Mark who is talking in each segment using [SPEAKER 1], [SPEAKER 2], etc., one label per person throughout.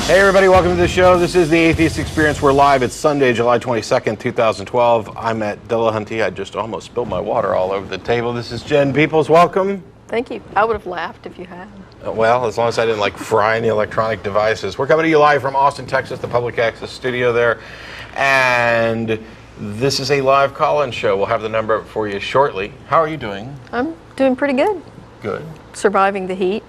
[SPEAKER 1] Hey everybody, welcome to the show. This is the Atheist Experience. We're live. It's Sunday, July 22nd, 2012. I'm at Dillahunty. I just almost spilled my water all over the table. This is Jen. Peeples, welcome.
[SPEAKER 2] Thank you. I would have laughed if you had.
[SPEAKER 1] Well, as long as I didn't fry any electronic devices. We're coming to you live from Austin, Texas, the public access studio there. And this is a live call-in show. We'll have the number for you shortly. How are you doing?
[SPEAKER 2] I'm doing pretty good.
[SPEAKER 1] Good.
[SPEAKER 2] Surviving the heat.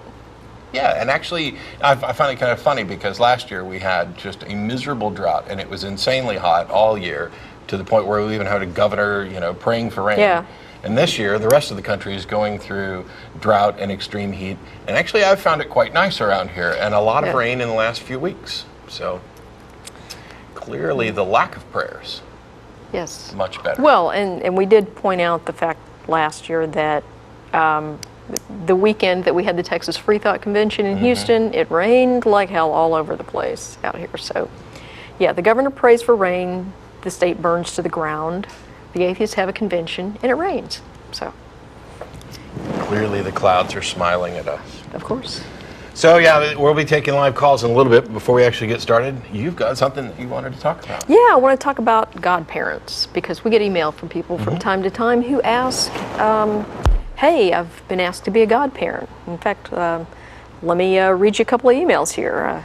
[SPEAKER 1] Yeah, and actually, I find it kind of funny because last year we had just a miserable drought, and it was insanely hot all year to the point where we even had a governor, praying for rain.
[SPEAKER 2] Yeah.
[SPEAKER 1] And this year, the rest of the country is going through drought and extreme heat. And actually, I've found it quite nice around here, and a lot of rain in the last few weeks. So clearly, the lack of prayers.
[SPEAKER 2] Yes.
[SPEAKER 1] Much better.
[SPEAKER 2] Well, and we did point out the fact last year that the weekend that we had the Texas Free Thought Convention in Houston, it rained like hell all over the place out here. So, yeah, the governor prays for rain, the state burns to the ground, the atheists have a convention, and it rains. So,
[SPEAKER 1] clearly the clouds are smiling at us.
[SPEAKER 2] of course.
[SPEAKER 1] So, yeah, we'll be taking live calls in a little bit. But before we actually get started, you've got something that you wanted to talk about.
[SPEAKER 2] Yeah, I want to talk about godparents because we get email from people from time to time who ask, hey, I've been asked to be a godparent. In fact, let me read you a couple of emails here.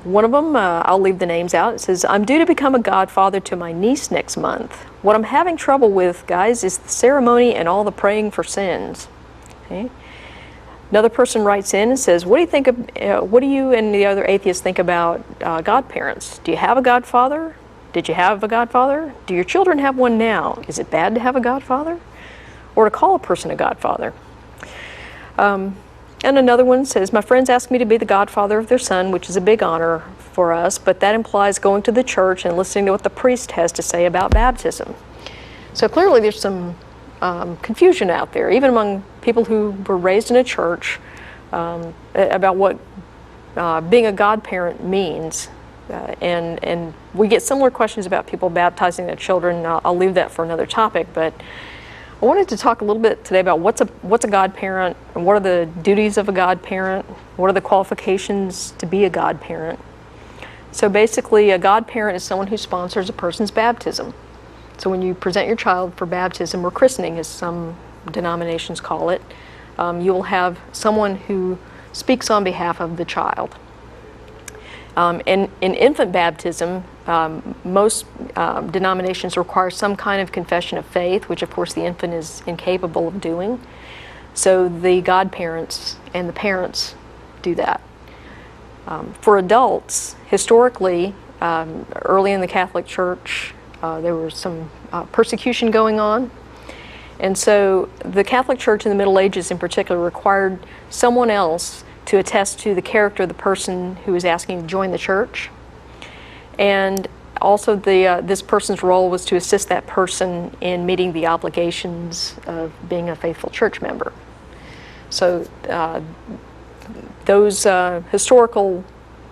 [SPEAKER 2] One of them, I'll leave the names out. It says, I'm due to become a godfather to my niece next month. What I'm having trouble with, guys, is the ceremony and all the praying for sins. Okay. Another person writes in and says, what do you and the other atheists think about godparents? Do you have a godfather? Did you have a godfather? Do your children have one now? Is it bad to have a godfather? Or to call a person a godfather? And another one says, my friends asked me to be the godfather of their son, which is a big honor for us, but that implies going to the church and listening to what the priest has to say about baptism. So clearly there's some confusion out there, even among people who were raised in a church, about what being a godparent means. And we get similar questions about people baptizing their children. I'll leave that for another topic, but I wanted to talk a little bit today about what's a godparent, and what are the duties of a godparent, what are the qualifications to be a godparent. So basically, a godparent is someone who sponsors a person's baptism. So when you present your child for baptism, or christening as some denominations call it, you will have someone who speaks on behalf of the child. In infant baptism, most denominations require some kind of confession of faith, which of course the infant is incapable of doing. So the godparents and the parents do that. For adults, historically, early in the Catholic Church, there was some persecution going on. And so the Catholic Church in the Middle Ages in particular required someone else to attest to the character of the person who is asking to join the church. And also this person's role was to assist that person in meeting the obligations of being a faithful church member. So those historical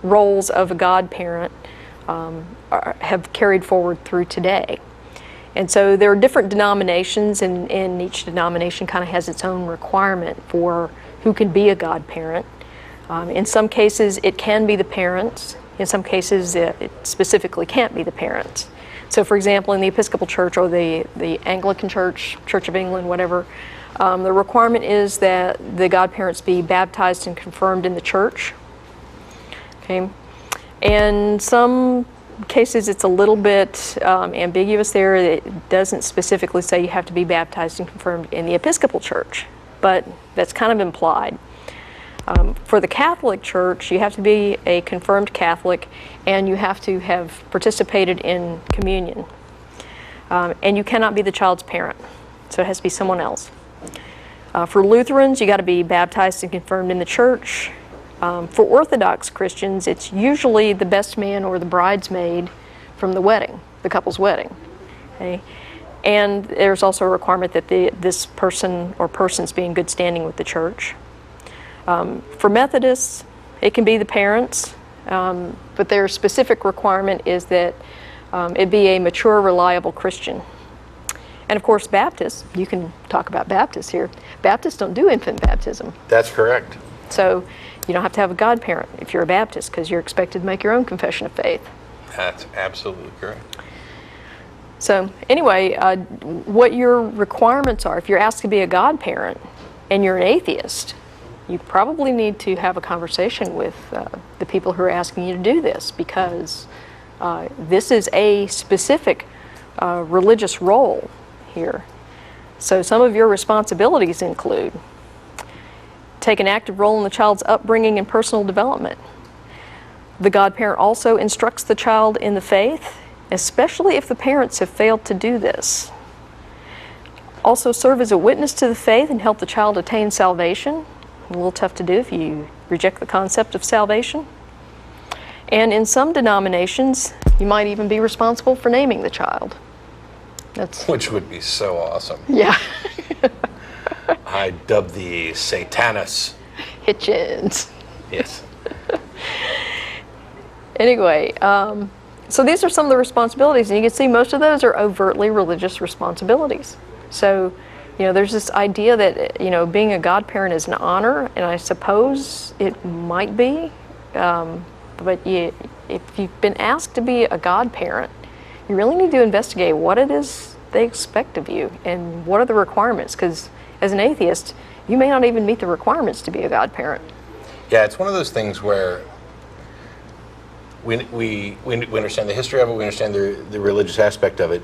[SPEAKER 2] roles of a godparent have carried forward through today. And so there are different denominations, and each denomination kind of has its own requirement for who can be a godparent. In some cases, it can be the parents. In some cases, it specifically can't be the parents. So, for example, in the Episcopal Church or the Anglican Church, Church of England, whatever, the requirement is that the godparents be baptized and confirmed in the church. Okay, and some cases it's a little bit ambiguous there. It doesn't specifically say you have to be baptized and confirmed in the Episcopal Church, but that's kind of implied. For the Catholic Church, you have to be a confirmed Catholic, and you have to have participated in communion. And you cannot be the child's parent, so it has to be someone else. For Lutherans, you got to be baptized and confirmed in the church. For Orthodox Christians, it's usually the best man or the bridesmaid from the wedding, the couple's wedding. Okay? And there's also a requirement that this person or persons be in good standing with the church. For Methodists, it can be the parents, but their specific requirement is that it be a mature, reliable Christian. And of course, Baptists, you can talk about Baptists here. Baptists don't do infant baptism.
[SPEAKER 1] That's correct.
[SPEAKER 2] So You don't have to have a godparent if you're a Baptist, because you're expected to make your own confession of faith.
[SPEAKER 1] That's absolutely correct.
[SPEAKER 2] So anyway, what your requirements are, if you're asked to be a godparent and you're an atheist, you probably need to have a conversation with the people who are asking you to do this, because this is a specific religious role here. So some of your responsibilities include take an active role in the child's upbringing and personal development. The godparent also instructs the child in the faith, especially if the parents have failed to do this. Also serve as a witness to the faith and help the child attain salvation. A little tough to do if you reject the concept of salvation. And in some denominations, you might even be responsible for naming the child.
[SPEAKER 1] Which would be so awesome.
[SPEAKER 2] Yeah.
[SPEAKER 1] I dub the Satanus.
[SPEAKER 2] Hitchens.
[SPEAKER 1] Yes.
[SPEAKER 2] Anyway, so these are some of the responsibilities, and you can see most of those are overtly religious responsibilities. So, there's this idea that, being a godparent is an honor, and I suppose it might be, but if you've been asked to be a godparent, you really need to investigate what it is they expect of you and what are the requirements, because as an atheist, you may not even meet the requirements to be a godparent.
[SPEAKER 1] Yeah, it's one of those things where we understand the history of it, we understand the religious aspect of it.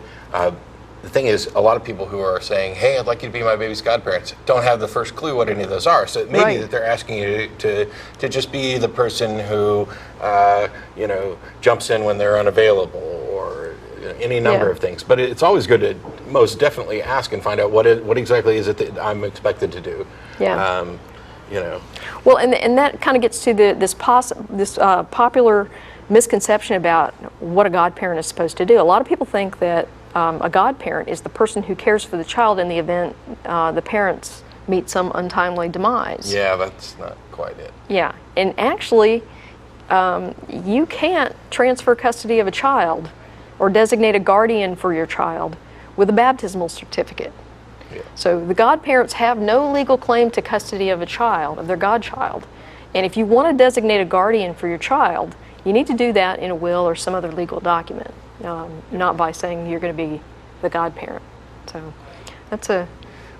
[SPEAKER 1] The thing is, a lot of people who are saying, hey, I'd like you to be my baby's godparents, don't have the first clue what any of those are. So it may be that they're asking you to just be the person who, jumps in when they're unavailable, or any number of things. But it's always good to most definitely ask and find out what exactly is it that I'm expected to do.
[SPEAKER 2] Yeah.
[SPEAKER 1] Well,
[SPEAKER 2] and that kind of gets to this popular misconception about what a godparent is supposed to do. A lot of people think that a godparent is the person who cares for the child in the event the parents meet some untimely demise.
[SPEAKER 1] Yeah, that's not quite it.
[SPEAKER 2] Yeah, and actually, you can't transfer custody of a child or designate a guardian for your child with a baptismal certificate.
[SPEAKER 1] Yeah.
[SPEAKER 2] So the godparents have no legal claim to custody of a child, of their godchild. And if you want to designate a guardian for your child, you need to do that in a will or some other legal document, not by saying you're going to be the godparent. So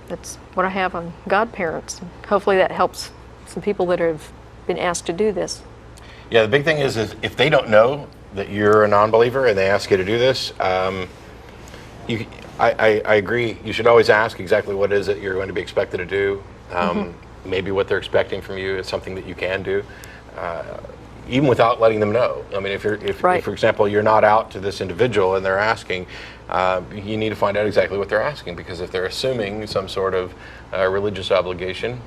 [SPEAKER 2] that's what I have on godparents. Hopefully that helps some people that have been asked to do this.
[SPEAKER 1] Yeah, the big thing is if they don't know that you're a non-believer and they ask you to do this, I agree. You should always ask exactly what it is that you're going to be expected to do. Maybe what they're expecting from you is something that you can do, even without letting them know. I mean, if for example, you're not out to this individual and they're asking, you need to find out exactly what they're asking, because if they're assuming some sort of religious obligation,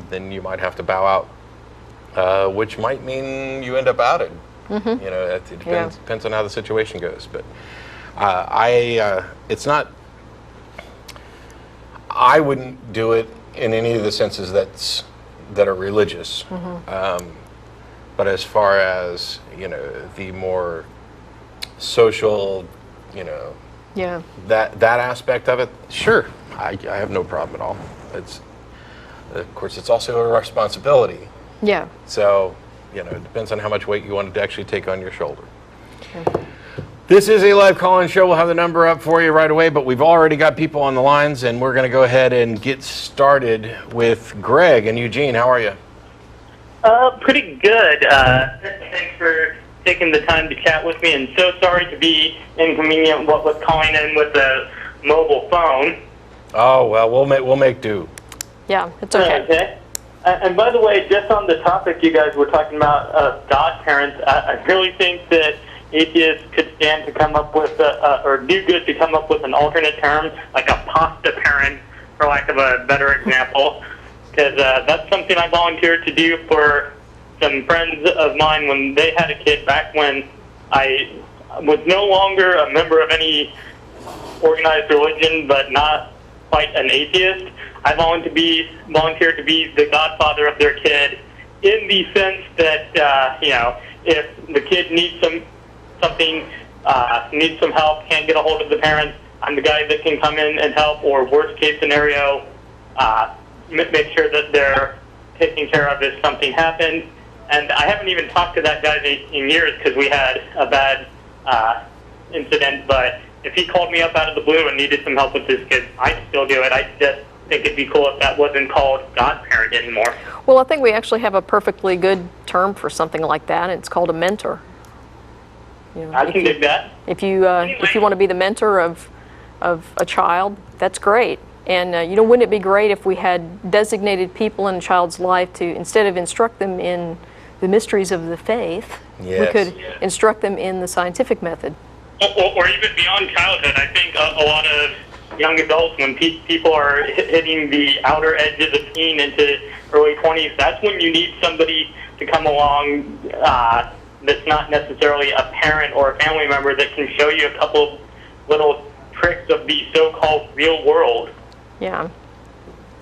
[SPEAKER 1] then you might have to bow out, which might mean you end up outed. It depends on how the situation goes. But it's not. I wouldn't do it in any of the senses that are religious. But as far as the more social, that aspect of it, sure, I have no problem at all. Of course, it's also a responsibility.
[SPEAKER 2] Yeah.
[SPEAKER 1] So, it depends on how much weight you want to actually take on your shoulder. Okay. This is a live call-in show. We'll have the number up for you right away, but we've already got people on the lines, and we're going to go ahead and get started with Greg and Eugene. How are you?
[SPEAKER 3] Pretty good. Thanks for taking the time to chat with me, and so sorry to be inconvenient with calling in with a mobile phone.
[SPEAKER 1] Oh, well, we'll make do.
[SPEAKER 2] Yeah, it's okay.
[SPEAKER 3] Okay. And by the way, just on the topic you guys were talking about, godparents, I really think that atheists could stand to come up with, or do good to come up with an alternate term, like a pasta parent, for lack of a better example, because that's something I volunteered to do for some friends of mine when they had a kid back when I was no longer a member of any organized religion, but not quite an atheist. I volunteered to be the godfather of their kid, in the sense that if the kid needs something, needs some help, can't get a hold of the parents, I'm the guy that can come in and help, or worst case scenario, make sure that they're taken care of if something happens. And I haven't even talked to that guy in years because we had a bad incident. But if he called me up out of the blue and needed some help with his kids, I'd still do it. I just think it'd be cool if that wasn't called godparent anymore.
[SPEAKER 2] Well, I think we actually have a perfectly good term for something like that. And it's called a mentor. You know,
[SPEAKER 3] I can dig that.
[SPEAKER 2] If you want to be the mentor of a child, that's great. And wouldn't it be great if we had designated people in a child's life to, instead of instruct them in the mysteries of the faith, we could instruct them in the scientific method.
[SPEAKER 3] Or even beyond childhood, I think a lot of young adults, when people are hitting the outer edges of teen into early 20s, that's when you need somebody to come along that's not necessarily a parent or a family member that can show you a couple of little tricks of the so-called real world.
[SPEAKER 2] Yeah.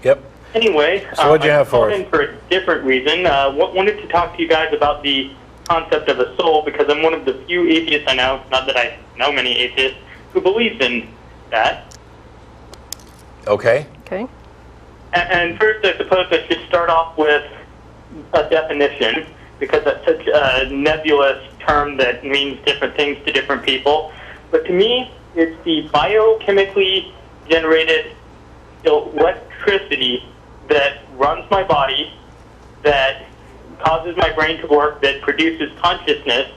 [SPEAKER 1] Yep.
[SPEAKER 3] Anyway,
[SPEAKER 1] so what'd you have for us?
[SPEAKER 3] I called in for a different reason. Wanted to talk to you guys about the concept of a soul, because I'm one of the few atheists I know, not that I know many atheists, who believes in that.
[SPEAKER 1] Okay.
[SPEAKER 2] Okay.
[SPEAKER 3] And first, I suppose I should start off with a definition, because that's such a nebulous term that means different things to different people. But to me, it's the biochemically generated electricity that runs my body, that causes my brain to work, that produces consciousness,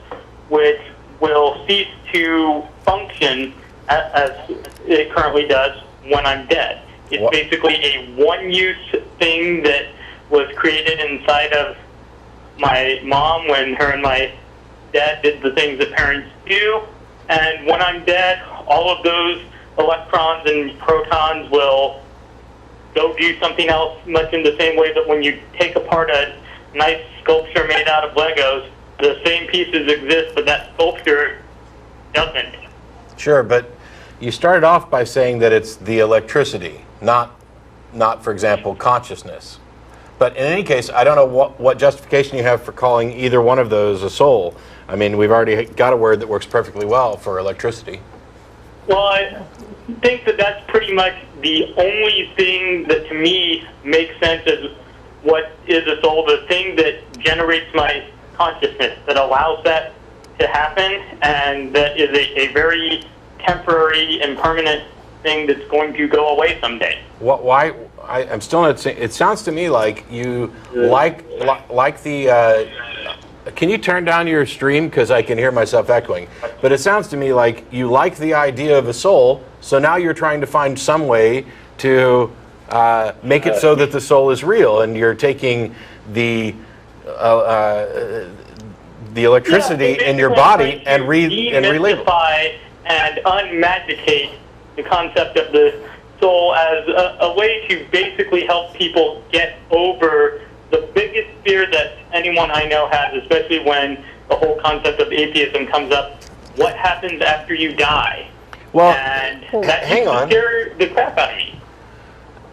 [SPEAKER 3] which will cease to function as it currently does when I'm dead. It's basically a one-use thing that was created inside of my mom when her and my dad did the things that parents do. And when I'm dead, all of those electrons and protons will go do something else, much in the same way that when you take apart a nice sculpture made out of Legos, the same pieces exist, but that sculpture doesn't.
[SPEAKER 1] Sure, but you started off by saying that it's the electricity, not for example, consciousness. But in any case, I don't know what justification you have for calling either one of those a soul. I mean, we've already got a word that works perfectly well for electricity.
[SPEAKER 3] Well, I think that that's pretty much the only thing that to me makes sense as what is a soul, the thing that generates my consciousness, that allows that to happen, and that is a very temporary and permanent thing that's going to go away someday.
[SPEAKER 1] Why? I'm still not saying. It sounds to me like you like the. Can you turn down your stream, because I can hear myself echoing? But it sounds to me like you like the idea of a soul, so now you're trying to find some way to make it so that the soul is real, and you're taking the electricity in your body and relabel.
[SPEAKER 3] And unmagicate the concept of the soul as a way to basically help people get over the biggest fear that anyone I know has, especially when the whole concept of atheism comes up. What happens after you die?
[SPEAKER 1] Well,
[SPEAKER 3] and that
[SPEAKER 1] hang on.
[SPEAKER 3] scared the crap out of me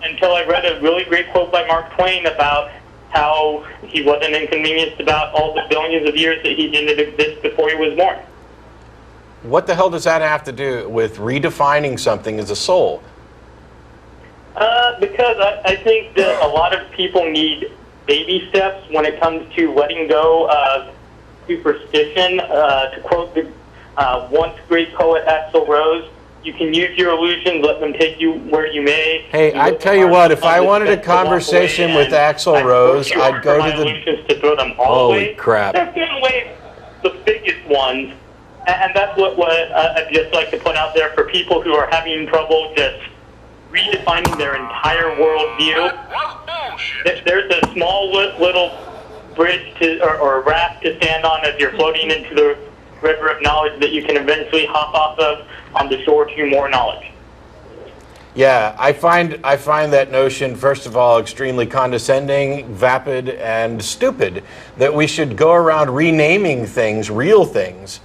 [SPEAKER 3] until I read a really great quote by Mark Twain about how he wasn't inconvenienced about all the billions of years that he didn't exist before he was born.
[SPEAKER 1] What the hell does that have to do with redefining something as a soul?
[SPEAKER 3] Because I think that a lot of people need baby steps when it comes to letting go of superstition. To quote the once great poet Axl Rose, you can use your illusions, let them take you where you may.
[SPEAKER 1] Hey, I tell you what, if I wanted a conversation with Axl Rose, I'd go to the...
[SPEAKER 3] illusions to throw them all away.
[SPEAKER 1] Holy crap.
[SPEAKER 3] They're throwing away the biggest ones, and that's what I'd just like to put out there for people who are having trouble just redefining their entire worldview. There's a small little bridge or raft to stand on as you're floating into the river of knowledge that you can eventually hop off of on the shore to more knowledge.
[SPEAKER 1] Yeah, I find that notion, first of all, extremely condescending, vapid, and stupid, that we should go around renaming things, real things,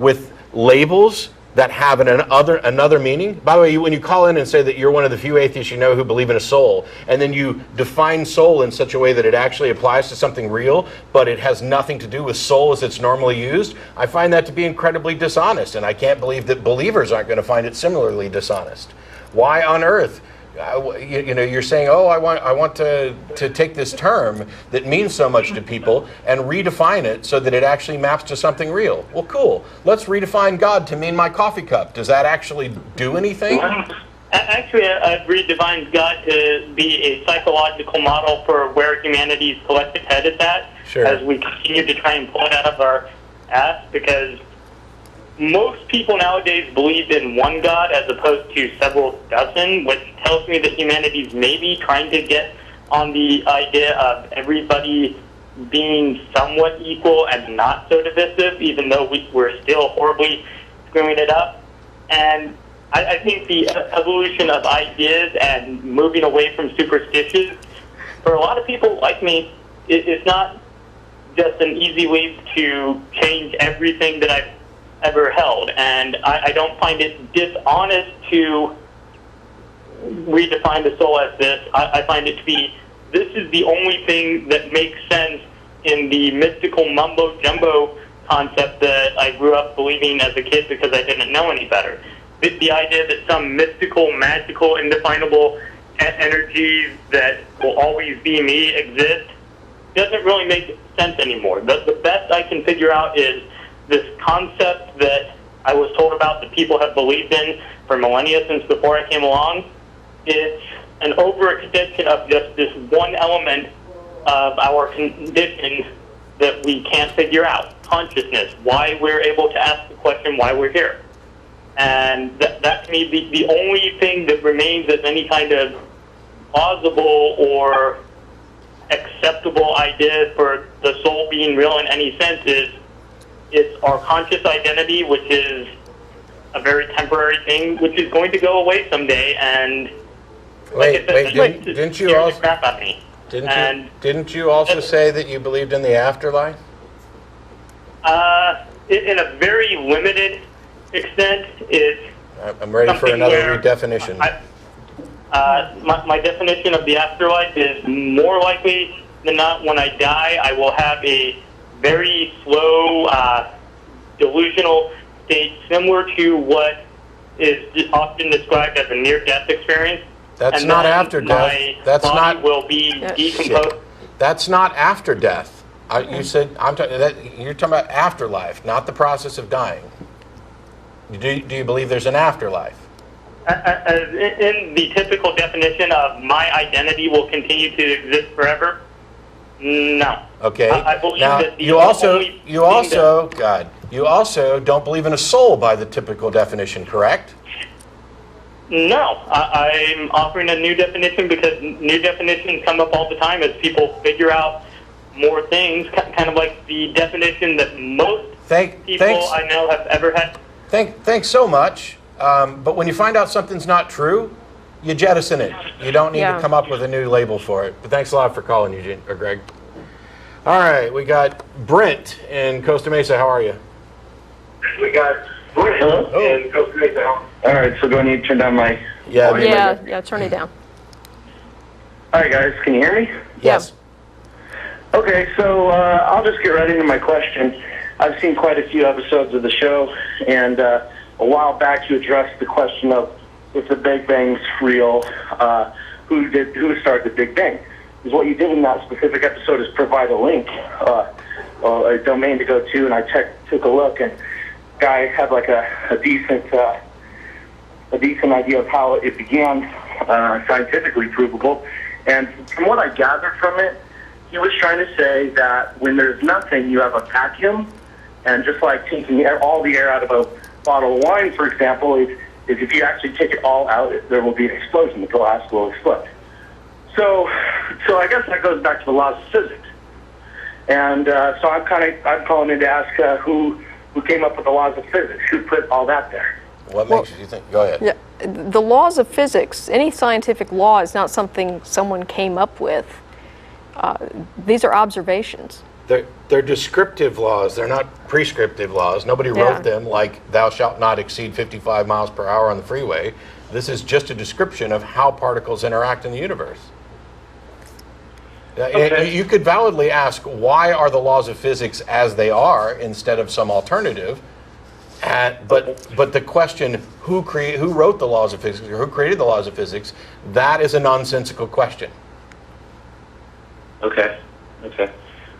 [SPEAKER 1] with labels that have another meaning. By the way, when you call in and say that you're one of the few atheists you know who believe in a soul, and then you define soul in such a way that it actually applies to something real, but it has nothing to do with soul as it's normally used, I find that to be incredibly dishonest, and I can't believe that believers aren't going to find it similarly dishonest. Why on earth You're saying, oh, I want to take this term that means so much to people and redefine it so that it actually maps to something real. Well, cool. Let's redefine God to mean my coffee cup. Does that actually do anything?
[SPEAKER 3] Actually, I've redefined God to be a psychological model for where humanity's collective head is at,
[SPEAKER 1] Sure.
[SPEAKER 3] as we continue to try and pull it out of our ass, because most people nowadays believe in one God as opposed to several dozen, which tells me that humanity's maybe trying to get on the idea of everybody being somewhat equal and not so divisive, even though we're still horribly screwing it up. And I think the evolution of ideas and moving away from superstitions, for a lot of people like me, it's not just an easy way to change everything that I've ever held. And I don't find it dishonest to redefine the soul as this. I find it to be, this is the only thing that makes sense in the mystical mumbo-jumbo concept that I grew up believing as a kid because I didn't know any better. The idea that some mystical, magical, indefinable energies that will always be me exist doesn't really make sense anymore. The best I can figure out is this concept that I was told about that people have believed in for millennia since before I came along. It's an overextension of just this one element of our condition that we can't figure out, consciousness, why we're able to ask the question why we're here. And that to me, the only thing that remains as any kind of plausible or acceptable idea for the soul being real in any sense is it's our conscious identity, which is a very temporary thing, which is going to go away someday. And
[SPEAKER 1] Wait, didn't you also
[SPEAKER 3] crap out of me.
[SPEAKER 1] didn't you also say that you believed in the afterlife?
[SPEAKER 3] In a very limited extent, it's
[SPEAKER 1] I'm ready for another redefinition.
[SPEAKER 3] My definition of the afterlife is more likely than not when I die, I will have a very slow, delusional state similar to what is often described as a near-death experience.
[SPEAKER 1] That's
[SPEAKER 3] and
[SPEAKER 1] not
[SPEAKER 3] then
[SPEAKER 1] after death.
[SPEAKER 3] My
[SPEAKER 1] That's
[SPEAKER 3] body
[SPEAKER 1] not.
[SPEAKER 3] will be decomposed.
[SPEAKER 1] Shit. That's not after death. You said you're talking about afterlife, not the process of dying. Do you believe there's an afterlife?
[SPEAKER 3] In the typical definition of my identity will continue to exist forever, no.
[SPEAKER 1] Okay.
[SPEAKER 3] I believe
[SPEAKER 1] now
[SPEAKER 3] that the
[SPEAKER 1] you also
[SPEAKER 3] only
[SPEAKER 1] don't believe in a soul by the typical definition, correct?
[SPEAKER 3] No, I'm offering a new definition because new definitions come up all the time as people figure out more things, kind of like the definition that most people I know have ever had.
[SPEAKER 1] Thanks so much. But when you find out something's not true, you jettison it. You don't need to come up with a new label for it. But thanks a lot for calling, Eugene or Greg. All right, we got Brent in Costa Mesa. How are you?
[SPEAKER 4] We got Brent in Costa Mesa. All right, so do I need to turn down my volume?
[SPEAKER 2] Yeah, turn it down.
[SPEAKER 4] All right, guys, can you hear me?
[SPEAKER 1] Yes.
[SPEAKER 4] Okay, so I'll just get right into my question. I've seen quite a few episodes of the show, and a while back you addressed the question of if the Big Bang's real, who started the Big Bang? Because what you did in that specific episode is provide a link, a domain to go to, and I took a look, and guy had like a decent idea of how it began, scientifically provable. And from what I gathered from it, he was trying to say that when there's nothing, you have a vacuum, and just like taking all the air out of a bottle of wine, for example, is if you actually take it all out, there will be an explosion. The glass will explode. So I guess that goes back to the laws of physics. And so I'm calling in to ask who came up with the laws of physics, who put all that there.
[SPEAKER 1] What makes you think? Go ahead.
[SPEAKER 2] Yeah, the laws of physics, any scientific law is not something someone came up with. These are observations.
[SPEAKER 1] They're descriptive laws. They're not prescriptive laws. Nobody wrote them like thou shalt not exceed 55 miles per hour on the freeway. This is just a description of how particles interact in the universe.
[SPEAKER 4] Okay.
[SPEAKER 1] You could validly ask, why are the laws of physics as they are instead of some alternative? But the question, who wrote the laws of physics, or who created the laws of physics, that is a nonsensical question.
[SPEAKER 4] Okay.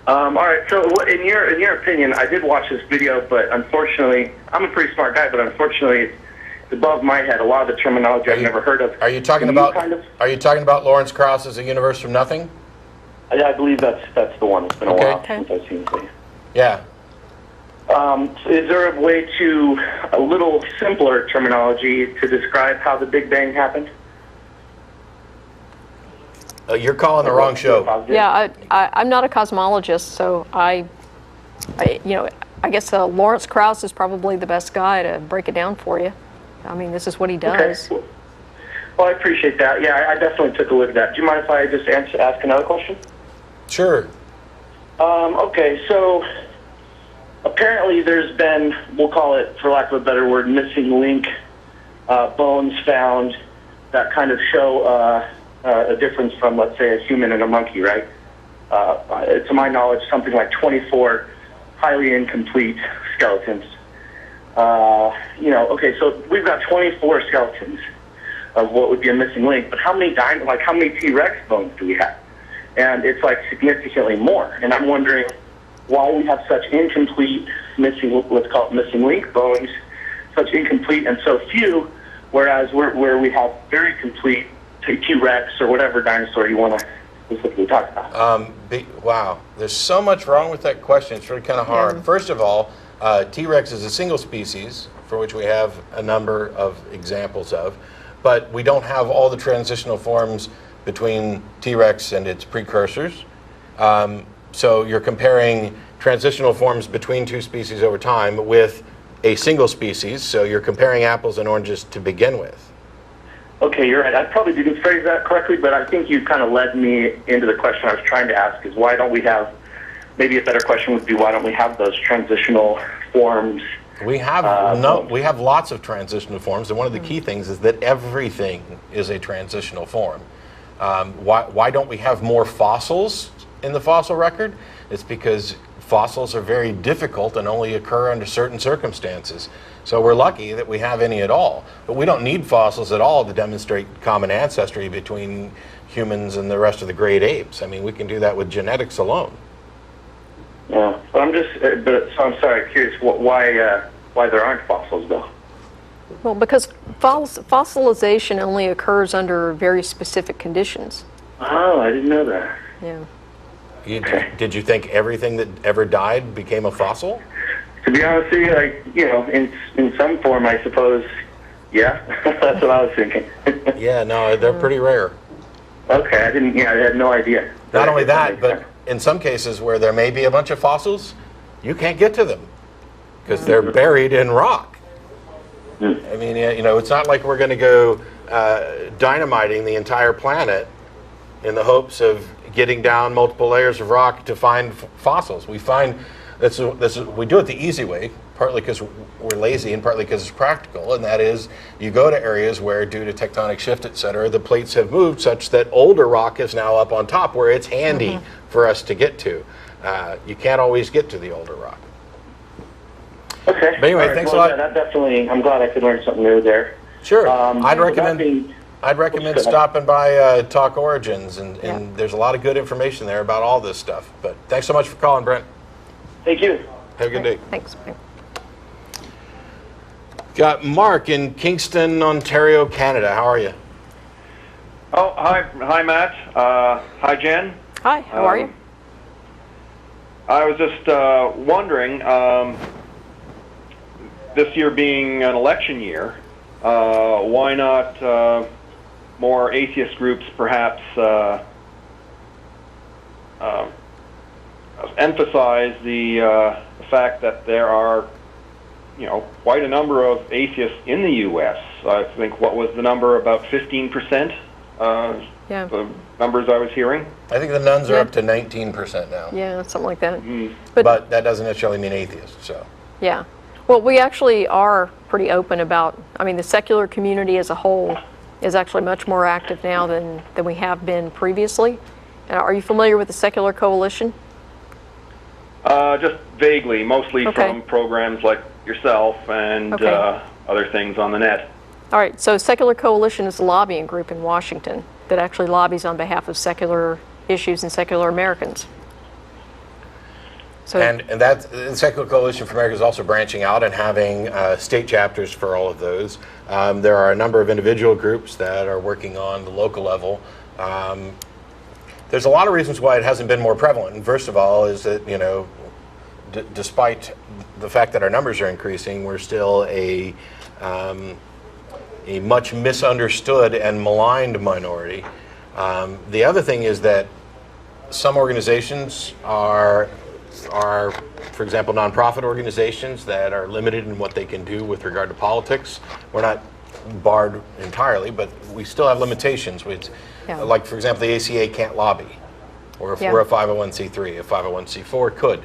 [SPEAKER 4] All right. So, in your opinion, I did watch this video, but unfortunately, I'm a pretty smart guy, but unfortunately, it's above my head. A lot of the terminology I've never heard of.
[SPEAKER 1] Are you talking about? Are you talking about Lawrence Krauss's A Universe from Nothing?
[SPEAKER 4] I believe that's the one. It's been a while since I've seen it.
[SPEAKER 1] Yeah.
[SPEAKER 4] So is there a way to a little simpler terminology to describe how the Big Bang happened?
[SPEAKER 1] You're calling the wrong show.
[SPEAKER 2] Yeah, I'm not a cosmologist, so I guess Lawrence Krauss is probably the best guy to break it down for you. I mean, this is what he does.
[SPEAKER 4] Okay. Well, I appreciate that. Yeah, I definitely took a look at that. Do you mind if I just ask another question?
[SPEAKER 1] Sure.
[SPEAKER 4] Okay, so apparently there's been, we'll call it, for lack of a better word, missing link bones found that kind of show a difference from, let's say, a human and a monkey, right? To my knowledge, something like 24 highly incomplete skeletons. Okay, so we've got 24 skeletons of what would be a missing link, but how many T-Rex bones do we have? And it's like significantly more. And I'm wondering why we have such incomplete let's call it missing link bones, such incomplete and so few, whereas where we have very complete T-Rex or whatever dinosaur you want to specifically talk about.
[SPEAKER 1] Wow, there's so much wrong with that question. It's really kind of hard.
[SPEAKER 2] Yeah.
[SPEAKER 1] First of all, T-Rex is a single species for which we have a number of examples of, but we don't have all the transitional forms between T-Rex and its precursors. So you're comparing transitional forms between two species over time with a single species, so you're comparing apples and oranges to begin with.
[SPEAKER 4] Okay, you're right. I probably didn't phrase that correctly, but I think you kind of led me into the question I was trying to ask, is why don't we have, maybe a better question would be, why don't we have those transitional forms?
[SPEAKER 1] We have we have lots of transitional forms, and one of the key things is that everything is a transitional form. Why don't we have more fossils in the fossil record? It's because fossils are very difficult and only occur under certain circumstances. So we're lucky that we have any at all. But we don't need fossils at all to demonstrate common ancestry between humans and the rest of the great apes. I mean, we can do that with genetics alone.
[SPEAKER 4] Yeah, but I'm sorry, curious why there aren't fossils though.
[SPEAKER 2] Well, because fossilization only occurs under very specific conditions.
[SPEAKER 4] Oh, I didn't know that.
[SPEAKER 2] Yeah.
[SPEAKER 1] Did you think everything that ever died became a fossil?
[SPEAKER 4] To be honest with you, in some form, I suppose, yeah, that's what I was thinking.
[SPEAKER 1] Yeah, no, they're pretty rare.
[SPEAKER 4] Okay, I had no idea.
[SPEAKER 1] Not only that, but in some cases where there may be a bunch of fossils, you can't get to them because they're buried in rock. I mean, it's not like we're going to go dynamiting the entire planet in the hopes of getting down multiple layers of rock to find fossils. We find we do it the easy way, partly because we're lazy and partly because it's practical, and that is you go to areas where, due to tectonic shift, et cetera, the plates have moved such that older rock is now up on top where it's handy for us to get to. You can't always get to the older rock.
[SPEAKER 4] Okay.
[SPEAKER 1] But anyway,
[SPEAKER 4] right,
[SPEAKER 1] thanks a lot.
[SPEAKER 4] Yeah, that definitely, I'm glad I could learn something new there.
[SPEAKER 1] Sure. I'd recommend stopping by Talk Origins, and there's a lot of good information there about all this stuff. But thanks so much for calling, Brent.
[SPEAKER 4] Thank you.
[SPEAKER 1] Have a good day.
[SPEAKER 2] Thanks.
[SPEAKER 1] Got Mark in Kingston, Ontario, Canada. How are you?
[SPEAKER 5] Oh, hi, Matt. Hi, Jen.
[SPEAKER 2] Hi, how are you?
[SPEAKER 5] I was just wondering, this year being an election year, why not more atheist groups perhaps emphasize the fact that there are, quite a number of atheists in the U.S. I think, what was the number, about 15%?
[SPEAKER 2] Yeah.
[SPEAKER 5] The numbers I was hearing.
[SPEAKER 1] I think the nuns are up to 19% now.
[SPEAKER 2] Yeah, something like that.
[SPEAKER 1] But that doesn't necessarily mean atheists, so.
[SPEAKER 2] Yeah. Well, we actually are pretty open about, the secular community as a whole is actually much more active now than we have been previously. Are you familiar with the Secular Coalition?
[SPEAKER 5] Just vaguely, mostly
[SPEAKER 2] Okay.
[SPEAKER 5] from programs like yourself and
[SPEAKER 2] Okay.
[SPEAKER 5] other things on the net.
[SPEAKER 2] All right, so Secular Coalition is a lobbying group in Washington that actually lobbies on behalf of secular issues and secular Americans. So,
[SPEAKER 1] And that the Secular Coalition for America is also branching out and having state chapters for all of those. There are a number of individual groups that are working on the local level. There's a lot of reasons why it hasn't been more prevalent. And first of all is that, you know, despite the fact that our numbers are increasing, we're still a much misunderstood and maligned minority. The other thing is that some organizations are, for example, nonprofit organizations that are limited in what they can do with regard to politics. We're not barred entirely, but we still have limitations.
[SPEAKER 2] Yeah.
[SPEAKER 1] Like, for example, the ACA can't lobby, or if
[SPEAKER 2] Yeah.
[SPEAKER 1] we're a 501c3, a 501c4 could.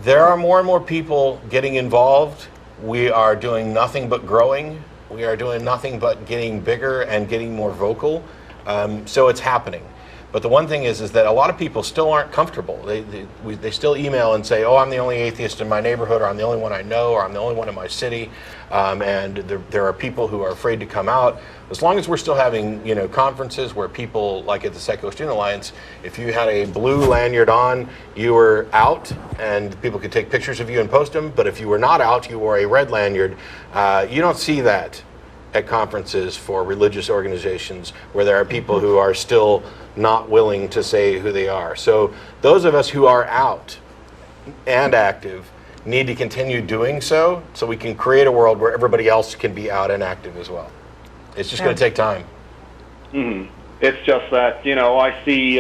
[SPEAKER 1] There are more and more people getting involved. We are doing nothing but growing. We are doing nothing but getting bigger and getting more vocal. So it's happening. But the one thing is that a lot of people still aren't comfortable. They still email and say, "Oh, I'm the only atheist in my neighborhood," or "I'm the only one I know," or "I'm the only one in my city." And there are people who are afraid to come out. As long as we're still having, you know, conferences where people, like at the Secular Student Alliance, if you had a blue lanyard on, you were out, and people could take pictures of you and post them. But if you were not out, you wore a red lanyard. You don't see that at conferences for religious organizations where there are people who are still not willing to say who they are. So those of us who are out and active need to continue doing so we can create a world where everybody else can be out and active as well. It's just going to take time.
[SPEAKER 5] It's just that, you know, I see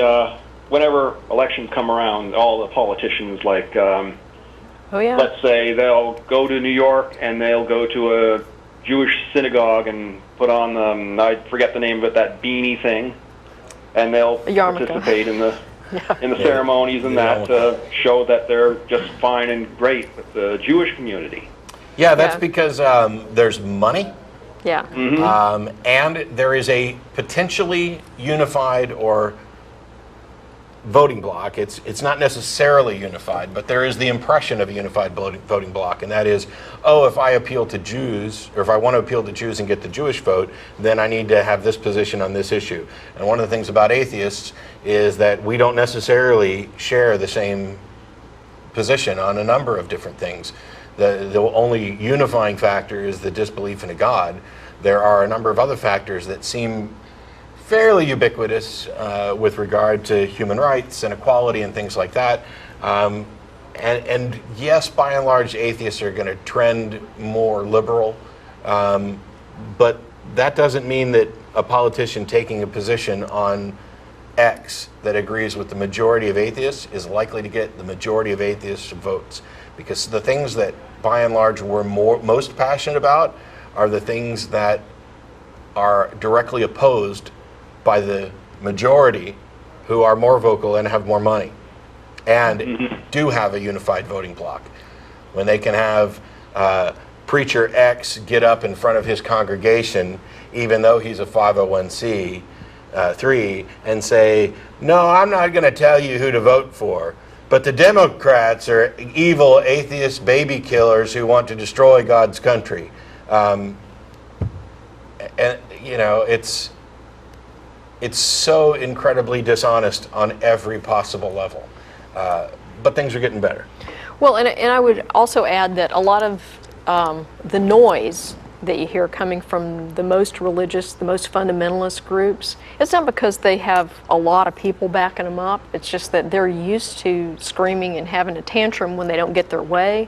[SPEAKER 5] whenever elections come around, all the politicians, like,
[SPEAKER 2] oh yeah,
[SPEAKER 5] let's say they'll go to New York and they'll go to a Jewish synagogue and put on, I forget the name of it, that beanie thing, and they'll
[SPEAKER 2] yarmulke.
[SPEAKER 5] participate in the ceremonies and that to show that they're just fine and great with the Jewish community.
[SPEAKER 1] Yeah, that's
[SPEAKER 2] Yeah.
[SPEAKER 1] because there's money.
[SPEAKER 2] yeah.
[SPEAKER 1] And there is a potentially unified or voting bloc. It's not necessarily unified, but there is the impression of a unified voting bloc, and that is, oh, if I appeal to Jews, or if I want to appeal to Jews and get the Jewish vote, then I need to have this position on this issue. And one of the things about atheists is that we don't necessarily share the same position on a number of different things. The only unifying factor is the disbelief in a God. There are a number of other factors that seem fairly ubiquitous with regard to human rights and equality and things like that. And yes, by and large, atheists are going to trend more liberal, but that doesn't mean that a politician taking a position on X that agrees with the majority of atheists is likely to get the majority of atheists' votes. Because the things that, by and large, we're most passionate about are the things that are directly opposed by the majority who are more vocal and have more money and do have a unified voting bloc. When they can have preacher X get up in front of his congregation, even though he's a 501c3, and say, "No, I'm not going to tell you who to vote for, but the Democrats are evil atheist baby killers who want to destroy God's country." And you know, it's so incredibly dishonest on every possible level. But things are getting better.
[SPEAKER 2] Well, and I would also add that a lot of the noise that you hear coming from the most religious, the most fundamentalist groups, it's not because they have a lot of people backing them up. It's just that they're used to screaming and having a tantrum when they don't get their way.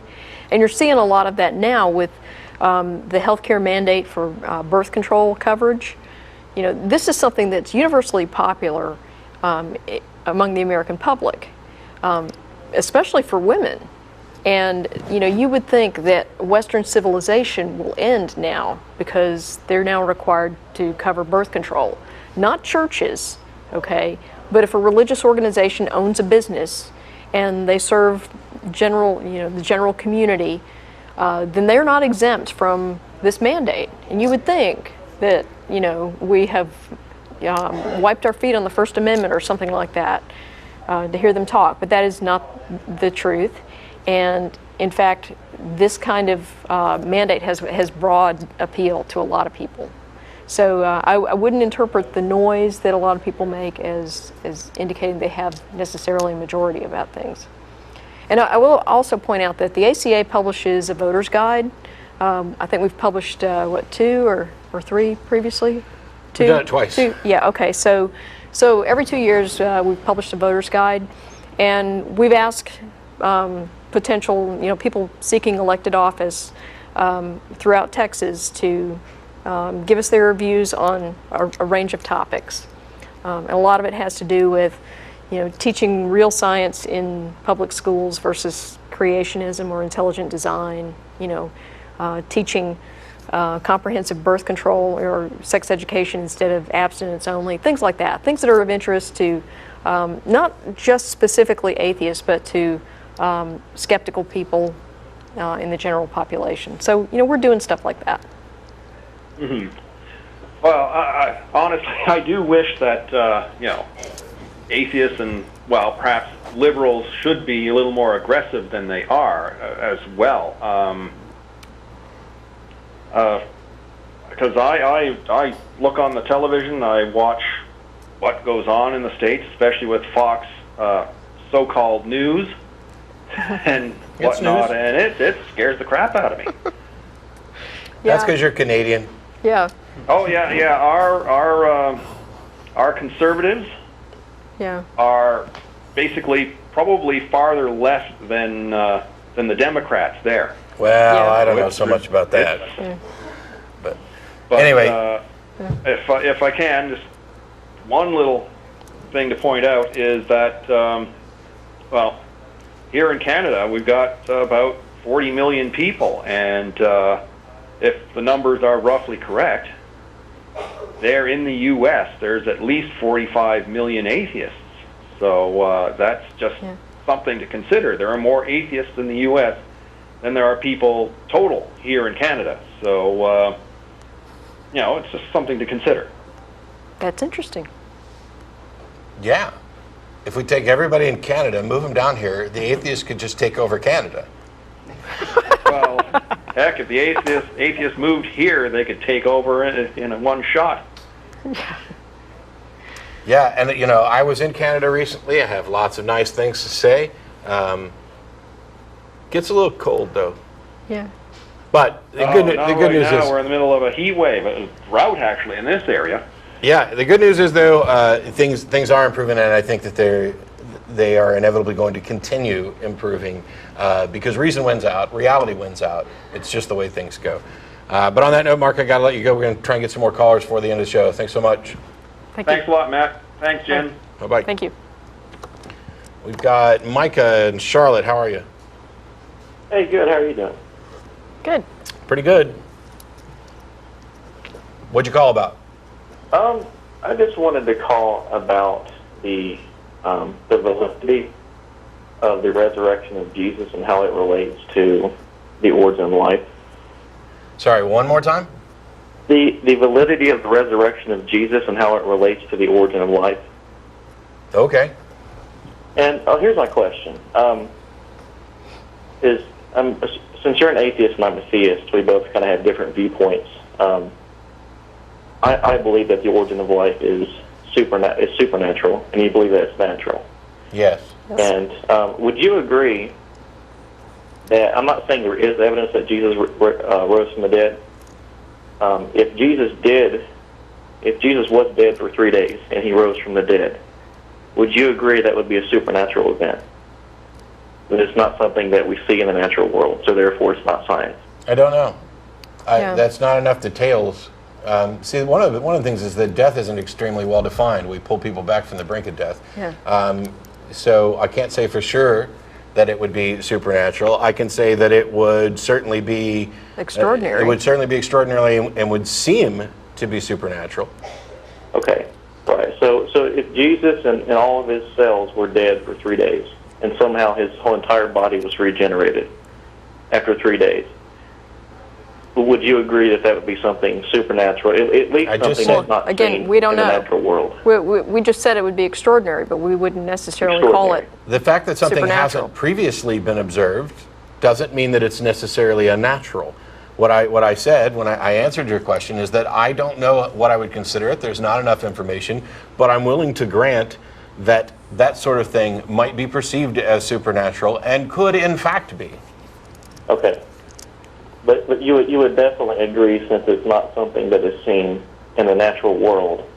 [SPEAKER 2] And you're seeing a lot of that now with the healthcare mandate for birth control coverage. You know, this is something that's universally popular among the American public, especially for women. And, you know, you would think that Western civilization will end now because they're now required to cover birth control. Not churches, okay, but if a religious organization owns a business and they serve the general community, then they're not exempt from this mandate. And you would think that, you know, we have wiped our feet on the First Amendment or something like that. to hear them talk, but that is not the truth. And in fact, this kind of mandate has broad appeal to a lot of people. So I wouldn't interpret the noise that a lot of people make as indicating they have necessarily a majority about things. And I will also point out that the ACA publishes a voter's guide. I think we've published, 2 or 3 previously? 2?
[SPEAKER 1] We've done it twice.
[SPEAKER 2] 2? Yeah, okay. So every 2 years we've published a voter's guide, and we've asked potential, people seeking elected office throughout Texas to give us their views on a range of topics. And a lot of it has to do with, teaching real science in public schools versus creationism or intelligent design, teaching comprehensive birth control or sex education instead of abstinence only, things like that. Things that are of interest to not just specifically atheists, but to skeptical people in the general population. So, we're doing stuff like that.
[SPEAKER 5] Mm-hmm. Well, I honestly, I do wish that, atheists and, perhaps liberals should be a little more aggressive than they are as well. Because I look on the television, I watch what goes on in the States, especially with Fox so-called news and whatnot, and it scares the crap out of me.
[SPEAKER 1] That's because you're Canadian.
[SPEAKER 2] Yeah.
[SPEAKER 5] Oh yeah. Our conservatives are basically probably farther left than the Democrats there.
[SPEAKER 1] Well, I don't know so much about that. But anyway,
[SPEAKER 5] if I can, just one little thing to point out is that here in Canada we've got about 40 million people, and if the numbers are roughly correct, there in the U.S. there's at least 45 million atheists. So that's just something to consider. There are more atheists in the U.S. than there are people total here in Canada. So, it's just something to consider.
[SPEAKER 2] That's interesting.
[SPEAKER 1] Yeah. If we take everybody in Canada and move them down here, the atheists could just take over Canada.
[SPEAKER 5] Well, heck, if the atheists moved here, they could take over in one shot.
[SPEAKER 1] Yeah, and I was in Canada recently. I have lots of nice things to say. Gets a little cold though.
[SPEAKER 2] Yeah.
[SPEAKER 1] But the good news
[SPEAKER 5] now
[SPEAKER 1] is
[SPEAKER 5] we're in the middle of a heat wave, a drought actually in this area.
[SPEAKER 1] Yeah, the good news is though things are improving, and I think that they are inevitably going to continue improving because reason wins out, reality wins out. It's just the way things go. But on that note, Mark, I got to let you go. We're going to try and get some more callers for the end of the show. Thanks so much.
[SPEAKER 5] Thanks a lot, Matt. Thanks, Jen.
[SPEAKER 1] Bye-bye.
[SPEAKER 2] Thank you.
[SPEAKER 1] We've got Micah and Charlotte. How are you?
[SPEAKER 6] Hey, good. How are you doing?
[SPEAKER 2] Good.
[SPEAKER 1] Pretty good. What'd you call about?
[SPEAKER 6] I just wanted to call about the validity of the resurrection of Jesus and how it relates to the origin of life.
[SPEAKER 1] Sorry, one more time?
[SPEAKER 6] The validity of the resurrection of Jesus and how it relates to the origin of life.
[SPEAKER 1] Okay.
[SPEAKER 6] And here's my question. Since you're an atheist and I'm a theist, we both kind of have different viewpoints. I believe that the origin of life is supernatural, and you believe that it's natural.
[SPEAKER 1] Yes.
[SPEAKER 6] And would you agree that, I'm not saying there is evidence that Jesus rose from the dead. If Jesus was dead for 3 days and he rose from the dead, would you agree that would be a supernatural event? That it's not something that we see in the natural world, so therefore it's not science.
[SPEAKER 1] I don't know. That's not enough details. See, one of the things is that death isn't extremely well defined. We pull people back from the brink of death.
[SPEAKER 2] Yeah.
[SPEAKER 1] So I can't say for sure that it would be supernatural. I can say that it would certainly be
[SPEAKER 2] extraordinary.
[SPEAKER 1] It would certainly be extraordinary and would seem to be supernatural.
[SPEAKER 6] Okay, right. So if Jesus and all of his cells were dead for 3 days, and somehow his whole entire body was regenerated after 3 days, would you agree that that would be something supernatural? At least
[SPEAKER 1] I just
[SPEAKER 6] something
[SPEAKER 1] said-
[SPEAKER 6] that's not
[SPEAKER 2] Again,
[SPEAKER 6] seen
[SPEAKER 2] we don't
[SPEAKER 6] in the
[SPEAKER 2] know.
[SPEAKER 6] natural world.
[SPEAKER 2] We just said it would be extraordinary, but we wouldn't necessarily call it.
[SPEAKER 1] The fact that something
[SPEAKER 2] Supernatural.
[SPEAKER 1] hasn't previously been observed doesn't mean that it's necessarily unnatural. What I said when I answered your question is that I don't know what I would consider it. There's not enough information, but I'm willing to grant that that sort of thing might be perceived as supernatural and could in fact be.
[SPEAKER 6] Okay. But you would definitely agree, since it's not something that is seen in the natural world,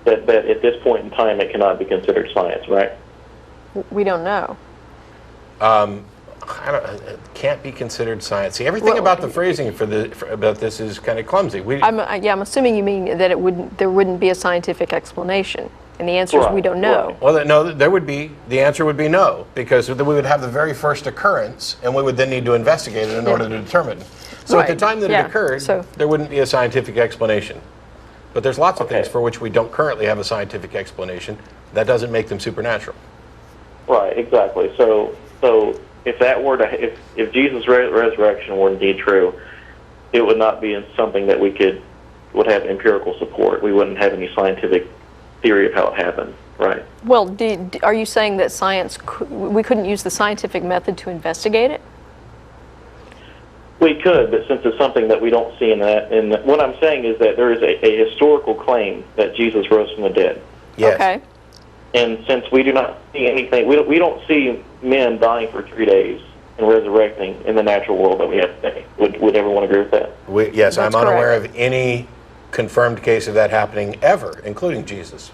[SPEAKER 6] that at this point in time it cannot be considered science, right?
[SPEAKER 2] We don't know.
[SPEAKER 1] It can't be considered science. See, everything
[SPEAKER 2] Well,
[SPEAKER 1] about the phrasing about this is kind of clumsy.
[SPEAKER 2] I'm assuming you mean that there wouldn't be a scientific explanation, and the answer is we
[SPEAKER 6] Right,
[SPEAKER 2] don't know.
[SPEAKER 6] right.
[SPEAKER 1] Well, no, there would be. The answer would be no, because we would have the very first occurrence, and we would then need to investigate it in order to determine. So at the
[SPEAKER 2] Right,
[SPEAKER 1] time that
[SPEAKER 2] yeah,
[SPEAKER 1] it occurred,
[SPEAKER 2] so-
[SPEAKER 1] there wouldn't be a scientific explanation. But there's lots of
[SPEAKER 6] Okay.
[SPEAKER 1] things for which we don't currently have a scientific explanation. That doesn't make them supernatural.
[SPEAKER 6] Right, exactly. So if that were to, if Jesus' resurrection were indeed true, it would not be something that would have empirical support. We wouldn't have any scientific theory of how it happened, right?
[SPEAKER 2] Well, are you saying that we couldn't use the scientific method to investigate it?
[SPEAKER 6] We could, but since it's something that we don't see in that, and what I'm saying is that there is a historical claim that Jesus rose from the dead.
[SPEAKER 1] Yes.
[SPEAKER 2] Okay.
[SPEAKER 6] And since we do not see anything, we don't see men dying for 3 days and resurrecting in the natural world that we have today. Would everyone agree with that?
[SPEAKER 1] Yes, I'm
[SPEAKER 2] That's
[SPEAKER 1] unaware
[SPEAKER 2] correct.
[SPEAKER 1] of any confirmed case of that happening ever, including Jesus.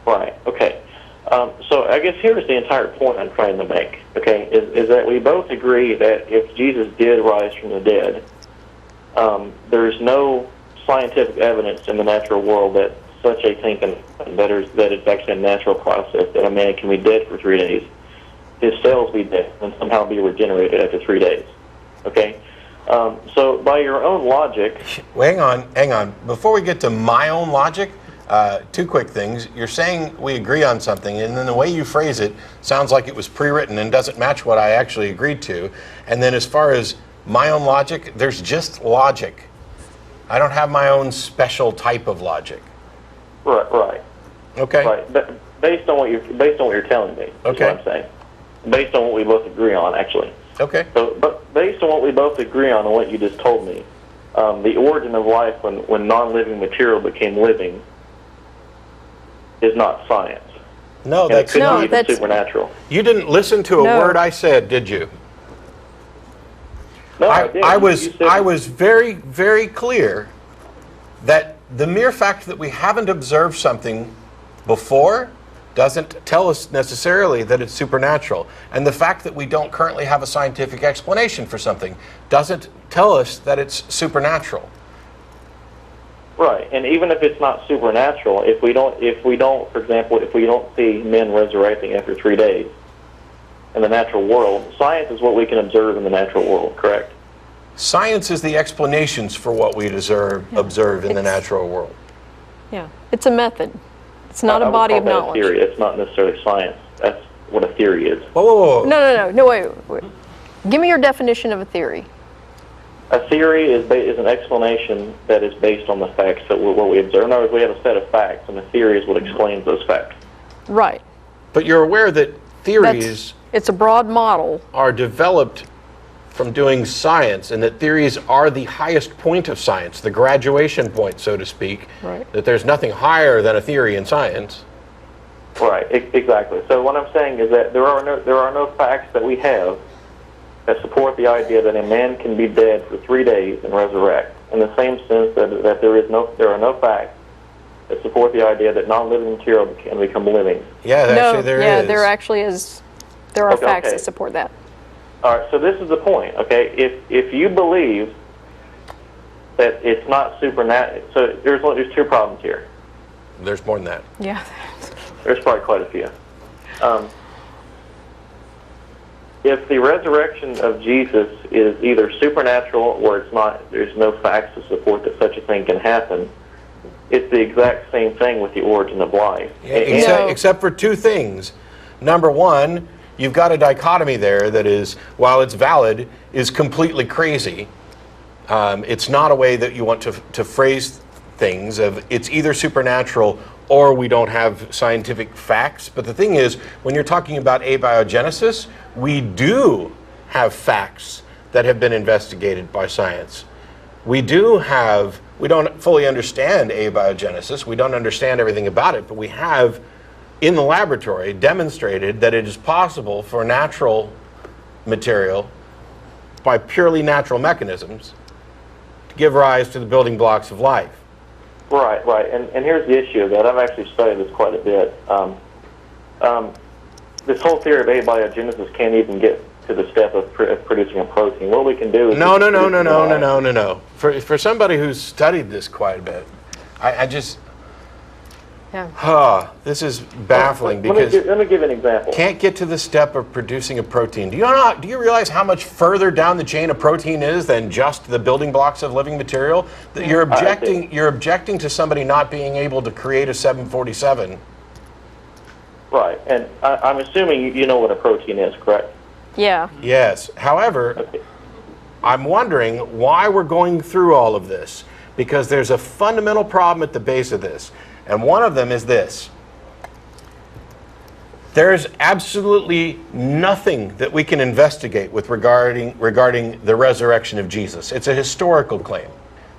[SPEAKER 6] Right. Okay. So I guess here's the entire point I'm trying to make. Okay, is that we both agree that if Jesus did rise from the dead, there's no scientific evidence in the natural world that such a thing can happen, that it's actually a natural process, that a man can be dead for 3 days, his cells be dead, and somehow be regenerated after 3 days. Okay? So by your own logic...
[SPEAKER 1] Well, hang on. Before we get to my own logic, 2 quick things. You're saying we agree on something, and then the way you phrase it sounds like it was pre-written and doesn't match what I actually agreed to. And then as far as my own logic, there's just logic. I don't have my own special type of logic.
[SPEAKER 6] Right.
[SPEAKER 1] Okay.
[SPEAKER 6] Right. But based on what you're telling me, that's
[SPEAKER 1] Okay.
[SPEAKER 6] what I'm saying. Based on what we both agree on, actually.
[SPEAKER 1] Okay.
[SPEAKER 6] So, but based on what we both agree on and what you just told me, the origin of life when non-living material became living is not science.
[SPEAKER 1] No,
[SPEAKER 6] And it
[SPEAKER 1] that's
[SPEAKER 6] couldn't
[SPEAKER 2] No,
[SPEAKER 6] be even
[SPEAKER 2] that's-
[SPEAKER 6] supernatural.
[SPEAKER 1] You didn't listen to a
[SPEAKER 2] No.
[SPEAKER 1] word I said, did you?
[SPEAKER 6] No, I did.
[SPEAKER 1] I
[SPEAKER 6] You said-
[SPEAKER 1] was very, very clear that the mere fact that we haven't observed something before doesn't tell us necessarily that it's supernatural. And the fact that we don't currently have a scientific explanation for something doesn't tell us that it's supernatural.
[SPEAKER 6] Right, and even if it's not supernatural, if we don't, for example, if we don't see men resurrecting after 3 days in the natural world, science is what we can observe in the natural world, correct?
[SPEAKER 1] Science is the explanations for what we observe in the
[SPEAKER 2] It's-
[SPEAKER 1] natural world.
[SPEAKER 2] Yeah. It's a method. It's not
[SPEAKER 6] I
[SPEAKER 2] a
[SPEAKER 6] would
[SPEAKER 2] body
[SPEAKER 6] call
[SPEAKER 2] of
[SPEAKER 6] that a
[SPEAKER 2] knowledge.
[SPEAKER 6] theory. It's not necessarily science. That's what a theory is.
[SPEAKER 1] Whoa.
[SPEAKER 2] No, wait. Give me your definition of a theory.
[SPEAKER 6] A theory is an explanation that is based on the facts that what we observe. In other words, we have a set of facts, and a theory is what explains those facts.
[SPEAKER 2] Right.
[SPEAKER 1] But you're aware that theories
[SPEAKER 2] It's a broad model.
[SPEAKER 1] are developed from doing science, and that theories are the highest point of science, the graduation point, so to speak.
[SPEAKER 2] Right.
[SPEAKER 1] That there's nothing higher than a theory in science.
[SPEAKER 6] Right, exactly. So what I'm saying is that there are no facts that we have that support the idea that a man can be dead for 3 days and resurrect. In the same sense that there are no facts that support the idea that non-living material can become living.
[SPEAKER 1] Yeah, actually there is.
[SPEAKER 2] there actually is. There are
[SPEAKER 6] Okay,
[SPEAKER 2] facts
[SPEAKER 6] okay.
[SPEAKER 2] that support that.
[SPEAKER 6] All right, so this is the point, okay? If you believe that it's not supernatural, so there's 2 problems here.
[SPEAKER 1] There's more than that.
[SPEAKER 2] Yeah.
[SPEAKER 6] There's probably quite a few. If the resurrection of Jesus is either supernatural or it's not, there's no facts to support that such a thing can happen, it's the exact same thing with the origin of life.
[SPEAKER 2] No.
[SPEAKER 1] Except for 2 things. Number 1, you've got a dichotomy there that is, while it's valid, is completely crazy. It's not a way that you want to phrase things of it's either supernatural or we don't have scientific facts. But the thing is, when you're talking about abiogenesis, we do have facts that have been investigated by science. We don't fully understand abiogenesis. We don't understand everything about it, but we have, in the laboratory, demonstrated that it is possible for natural material, by purely natural mechanisms, to give rise to the building blocks of life.
[SPEAKER 6] Right, right. And here's the issue of that. I've actually studied this quite a bit. This whole theory of abiogenesis can't even get to the step of producing a protein. What we can do is...
[SPEAKER 1] No. For somebody who's studied this quite a bit, I just...
[SPEAKER 2] Yeah.
[SPEAKER 1] This is baffling because
[SPEAKER 6] let me give an example.
[SPEAKER 1] Can't get to the step of producing a protein. Do you realize how much further down the chain a protein is than just the building blocks of living material? That you're objecting to somebody not being able to create a 747.
[SPEAKER 6] Right, and I'm assuming you know what a protein is, correct?
[SPEAKER 2] Yeah.
[SPEAKER 1] Yes. However, I'm wondering why we're going through all of this, because there's a fundamental problem at the base of this. And one of them is this. There's absolutely nothing that we can investigate with regarding the resurrection of Jesus. It's a historical claim.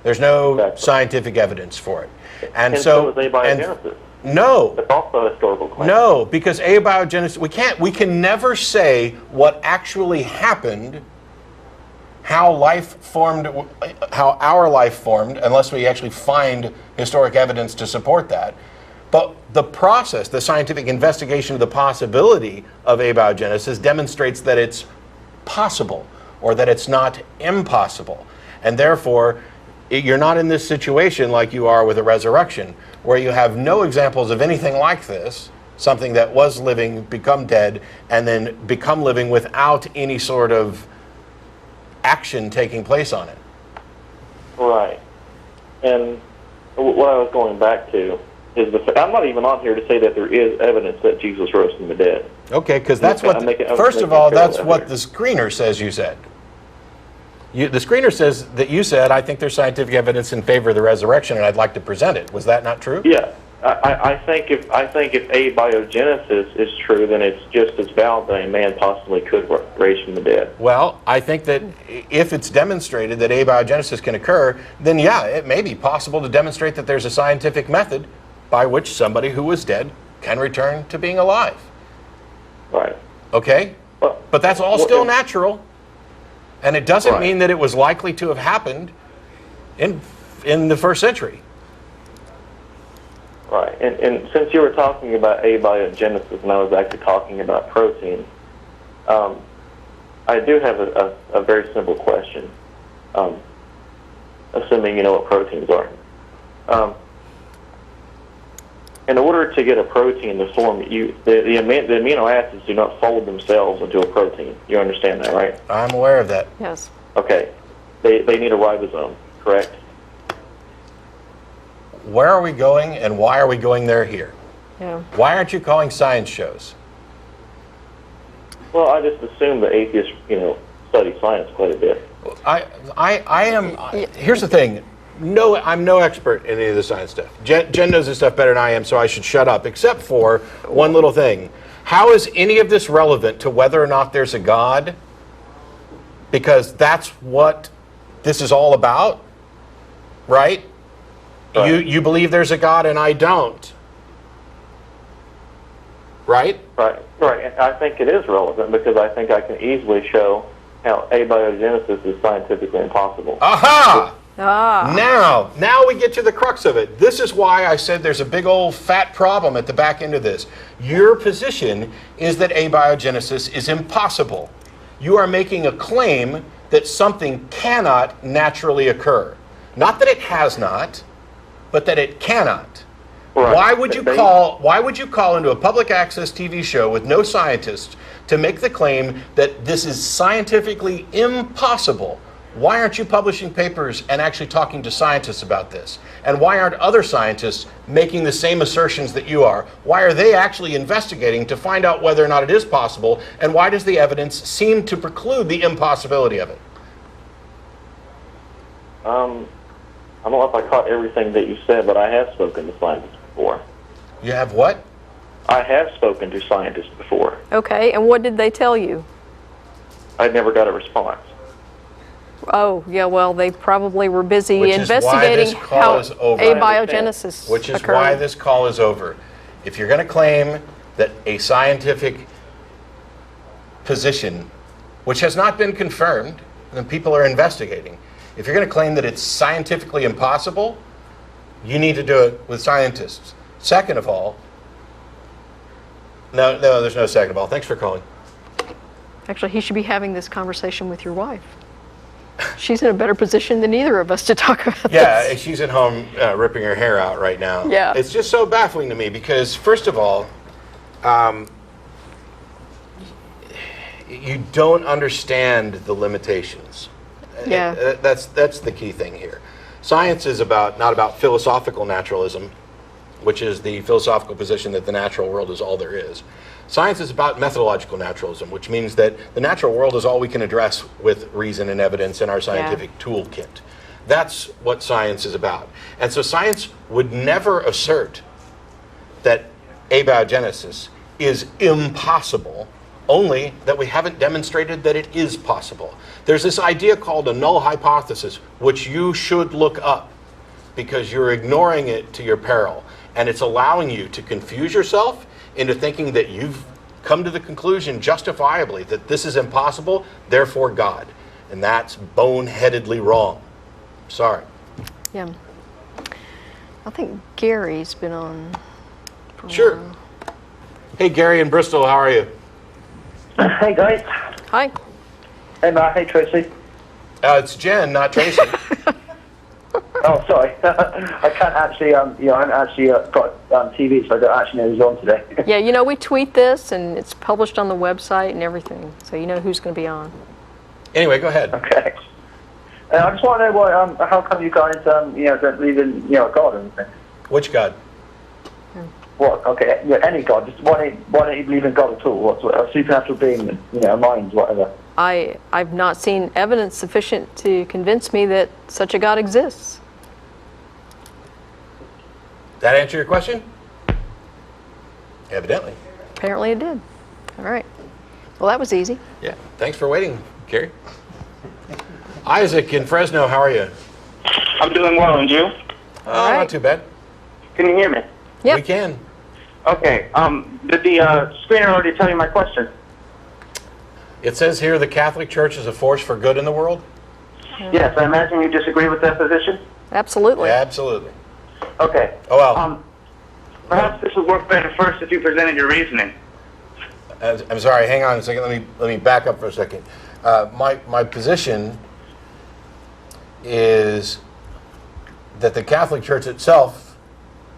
[SPEAKER 1] There's no scientific evidence for it.
[SPEAKER 6] And so is abiogenesis.
[SPEAKER 1] No.
[SPEAKER 6] It's also a historical claim.
[SPEAKER 1] No, because abiogenesis, we can never say what actually happened, how our life formed, unless we actually find historic evidence to support that. But the process, the scientific investigation of the possibility of abiogenesis demonstrates that it's possible, or that it's not impossible. And therefore, you're not in this situation like you are with a resurrection, where you have no examples of anything like this, something that was living, become dead, and then become living without any sort of action taking place on it.
[SPEAKER 6] Right. And what I was going back to is I'm not even on here to say that there is evidence that Jesus rose from the dead.
[SPEAKER 1] Okay, because that's what, first of all, that's what the screener says you said. The screener says that you said, I think there's scientific evidence in favor of the resurrection and I'd like to present it. Was that not true?
[SPEAKER 6] Yeah. I think if abiogenesis is true, then it's just as valid that a man possibly could raise from the dead.
[SPEAKER 1] Well, I think that if it's demonstrated that abiogenesis can occur, then yeah, it may be possible to demonstrate that there's a scientific method by which somebody who was dead can return to being alive.
[SPEAKER 6] Right.
[SPEAKER 1] Okay?
[SPEAKER 6] Well,
[SPEAKER 1] but that's all still natural, and it doesn't mean that it was likely to have happened in the first century.
[SPEAKER 6] Right, and since you were talking about abiogenesis and I was actually talking about protein, I do have a very simple question, assuming you know what proteins are. In order to get a protein to form, the amino acids do not fold themselves into a protein. You understand that, right?
[SPEAKER 1] I'm aware of that.
[SPEAKER 2] Yes.
[SPEAKER 6] Okay. They need a ribosome, correct?
[SPEAKER 1] Where are we going, and why are we going there here?
[SPEAKER 2] Yeah.
[SPEAKER 1] Why aren't you calling science shows?
[SPEAKER 6] Well, I just assume that atheists, study science quite a bit.
[SPEAKER 1] I am. Here's the thing. No, I'm no expert in any of the science stuff. Jen knows this stuff better than I am, so I should shut up. Except for one little thing. How is any of this relevant to whether or not there's a God? Because that's what this is all about, right? You believe there's a God and I don't. Right?
[SPEAKER 6] Right. And I think it is relevant because I think I can easily show how abiogenesis is scientifically impossible.
[SPEAKER 1] Aha! Now we get to the crux of it. This is why I said there's a big old fat problem at the back end of this. Your position is that abiogenesis is impossible. You are making a claim that something cannot naturally occur. Not that it has not, but that it cannot. Right. Why would you call into a public access TV show with no scientists to make the claim that this is scientifically impossible? Why aren't you publishing papers and actually talking to scientists about this? And why aren't other scientists making the same assertions that you are? Why are they actually investigating to find out whether or not it is possible? And why does the evidence seem to preclude the impossibility of it?
[SPEAKER 6] I don't know if I caught everything that you said, but I have spoken to scientists before.
[SPEAKER 1] You have what?
[SPEAKER 6] I have spoken to scientists before.
[SPEAKER 2] Okay, and what did they tell you?
[SPEAKER 6] I never got a response.
[SPEAKER 2] Oh, yeah, well, they probably were busy
[SPEAKER 1] Which is why
[SPEAKER 2] investigating
[SPEAKER 1] this call
[SPEAKER 2] how
[SPEAKER 1] is over.
[SPEAKER 2] abiogenesis
[SPEAKER 1] Which is
[SPEAKER 2] occurred.
[SPEAKER 1] why this call is over. If you're going to claim that a scientific position, which has not been confirmed, and people are investigating, if you're going to claim that it's scientifically impossible, you need to do it with scientists. Second of all, no, there's no second of all. Thanks for calling.
[SPEAKER 2] Actually, he should be having this conversation with your wife. She's in a better position than either of us to talk about
[SPEAKER 1] Yeah,
[SPEAKER 2] this.
[SPEAKER 1] she's at home ripping her hair out right now.
[SPEAKER 2] Yeah.
[SPEAKER 1] It's just so baffling to me because, first of all, you don't understand the limitations.
[SPEAKER 2] Yeah.
[SPEAKER 1] That's the key thing here. Science is not about philosophical naturalism, which is the philosophical position that the natural world is all there is. Science is about methodological naturalism, which means that the natural world is all we can address with reason and evidence in our scientific toolkit. That's what science is about. And so science would never assert that abiogenesis is impossible, only that we haven't demonstrated that it is possible. There's this idea called a null hypothesis, which you should look up because you're ignoring it to your peril. And it's allowing you to confuse yourself into thinking that you've come to the conclusion justifiably that this is impossible, therefore God. And that's boneheadedly wrong. Sorry.
[SPEAKER 2] Yeah. I think Gary's been on for a
[SPEAKER 1] Sure.
[SPEAKER 2] while.
[SPEAKER 1] Hey, Gary in Bristol, how are you?
[SPEAKER 7] Hey guys.
[SPEAKER 2] Hi.
[SPEAKER 7] Hey Matt. Hey Tracy.
[SPEAKER 1] It's Jen, not Tracy.
[SPEAKER 7] Oh, sorry. I can't actually. I haven't actually got TV, so I don't actually know who's on today.
[SPEAKER 2] Yeah, you know, we tweet this and it's published on the website and everything, so you know who's going to be on.
[SPEAKER 1] Anyway, go ahead.
[SPEAKER 7] Okay. I just want to know why. How come you guys, don't believe in, God or anything?
[SPEAKER 1] Which God?
[SPEAKER 7] What? Okay. Yeah, any God. Just why don't you believe in God at all? What's a supernatural being? A mind, whatever.
[SPEAKER 2] I've not seen evidence sufficient to convince me that such a God exists.
[SPEAKER 1] That answer your question? Evidently.
[SPEAKER 2] Apparently it did. All right. Well, that was easy.
[SPEAKER 1] Yeah. Thanks for waiting, Gary. Isaac in Fresno, how are you?
[SPEAKER 3] I'm doing well, and you?
[SPEAKER 2] All right.
[SPEAKER 1] Not too bad.
[SPEAKER 3] Can you hear me?
[SPEAKER 2] Yep.
[SPEAKER 1] We can.
[SPEAKER 3] Okay. Did the screener already tell you my question?
[SPEAKER 1] It says here the Catholic Church is a force for good in the world?
[SPEAKER 3] Yes. I imagine you disagree with that position.
[SPEAKER 2] Absolutely.
[SPEAKER 1] Absolutely.
[SPEAKER 3] Okay.
[SPEAKER 1] Oh, well.
[SPEAKER 3] Perhaps this would work better first if you presented your reasoning.
[SPEAKER 1] I'm sorry, hang on a second. Let me back up for a second. My position is that the Catholic Church itself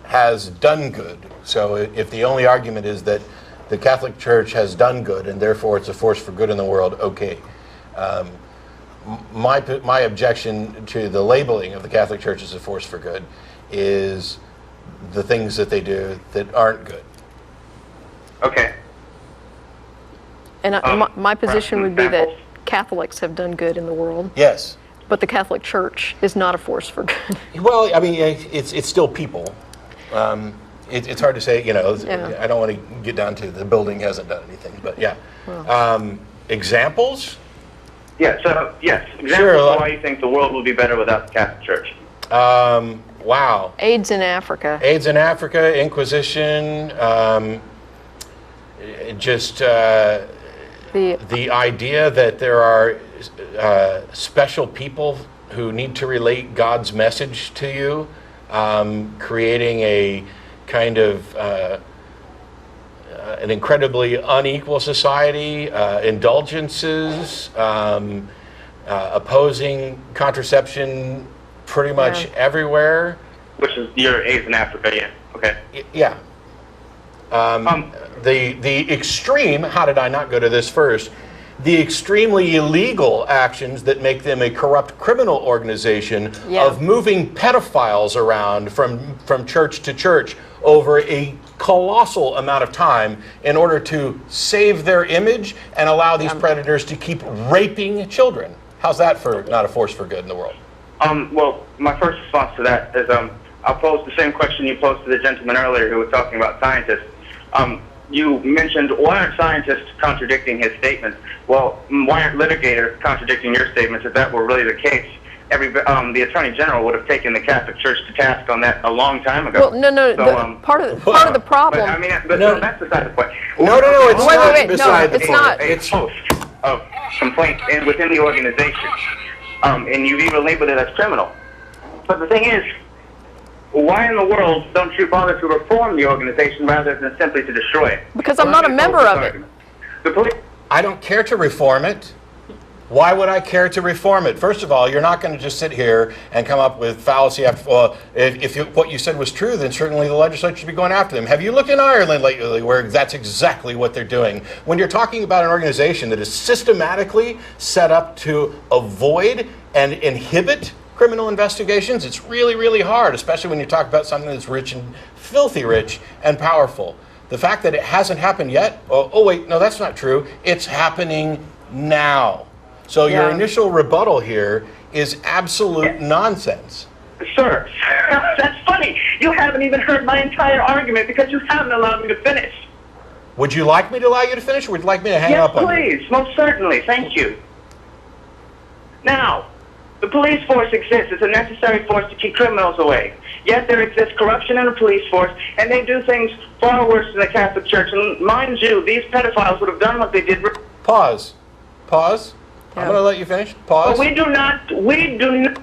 [SPEAKER 1] has done good. So if the only argument is that the Catholic Church has done good and therefore it's a force for good in the world, okay. My objection to the labeling of the Catholic Church as a force for good is the things that they do that aren't good.
[SPEAKER 3] Okay.
[SPEAKER 2] And my position would be that
[SPEAKER 3] examples?
[SPEAKER 2] Catholics have done good in the world,
[SPEAKER 1] Yes.
[SPEAKER 2] but the Catholic Church is not a force for good.
[SPEAKER 1] Well, I mean, it's still people. It's hard to say,
[SPEAKER 2] Yeah.
[SPEAKER 1] I don't want to get down to the building hasn't done anything, but yeah. Examples?
[SPEAKER 3] Yeah. So yes, examples
[SPEAKER 1] Sure,
[SPEAKER 3] of why you think the world would be better without the Catholic Church.
[SPEAKER 1] Wow.
[SPEAKER 2] AIDS in Africa.
[SPEAKER 1] AIDS in Africa, Inquisition, just the idea that there are special people who need to relate God's message to you, creating a kind of an incredibly unequal society, indulgences, opposing contraception pretty much everywhere.
[SPEAKER 3] Which is your AIDS in Africa, yeah. Okay.
[SPEAKER 1] Yeah. The extreme, how did I not go to this first? The extremely illegal actions that make them a corrupt criminal organization of moving pedophiles around from church to church over a colossal amount of time in order to save their image and allow these predators to keep raping children. How's that for not a force for good in the world?
[SPEAKER 8] Well, my first response to that is I'll pose the same question you posed to the gentleman earlier who was talking about scientists. You mentioned, why aren't scientists contradicting his statements? Well, why aren't litigators contradicting your statements? If that were really the case, the Attorney General would have taken the Catholic Church to task on that a long time ago.
[SPEAKER 2] Well, no.
[SPEAKER 8] So,
[SPEAKER 2] part of the problem.
[SPEAKER 8] But, I mean, no, that's beside the point.
[SPEAKER 1] No, it's not
[SPEAKER 2] wait,
[SPEAKER 1] beside the
[SPEAKER 2] it's
[SPEAKER 1] point.
[SPEAKER 2] not.
[SPEAKER 8] It's post of complaint within the organization, and you've even labeled it as criminal. But the thing is, why in the world don't you bother to reform the organization rather than simply to destroy it?
[SPEAKER 2] Because I'm not a member of it.
[SPEAKER 8] The police.
[SPEAKER 1] I don't care to reform it. Why would I care to reform it? First of all, you're not going to just sit here and come up with fallacy after. Well, if what you said was true, then certainly the legislature should be going after them. Have you looked in Ireland lately where that's exactly what they're doing? When you're talking about an organization that is systematically set up to avoid and inhibit criminal investigations, it's really, really hard, especially when you talk about something that's rich and filthy rich and powerful. The fact that it hasn't happened yet, oh wait, no, that's not true. It's happening now. So your initial rebuttal here is absolute nonsense.
[SPEAKER 8] Sir, that's funny. You haven't even heard my entire argument because you haven't allowed me to finish.
[SPEAKER 1] Would you like me to allow you to finish, or would you like me to hang up on you?
[SPEAKER 8] Yes, please. Most certainly. Thank you. Now, the police force exists. It's a necessary force to keep criminals away. Yet there exists corruption in the police force, and they do things far worse than the Catholic Church. And mind you, these pedophiles would have done what they did.
[SPEAKER 1] Pause. I'm going to let you finish. Pause.
[SPEAKER 8] But we do not.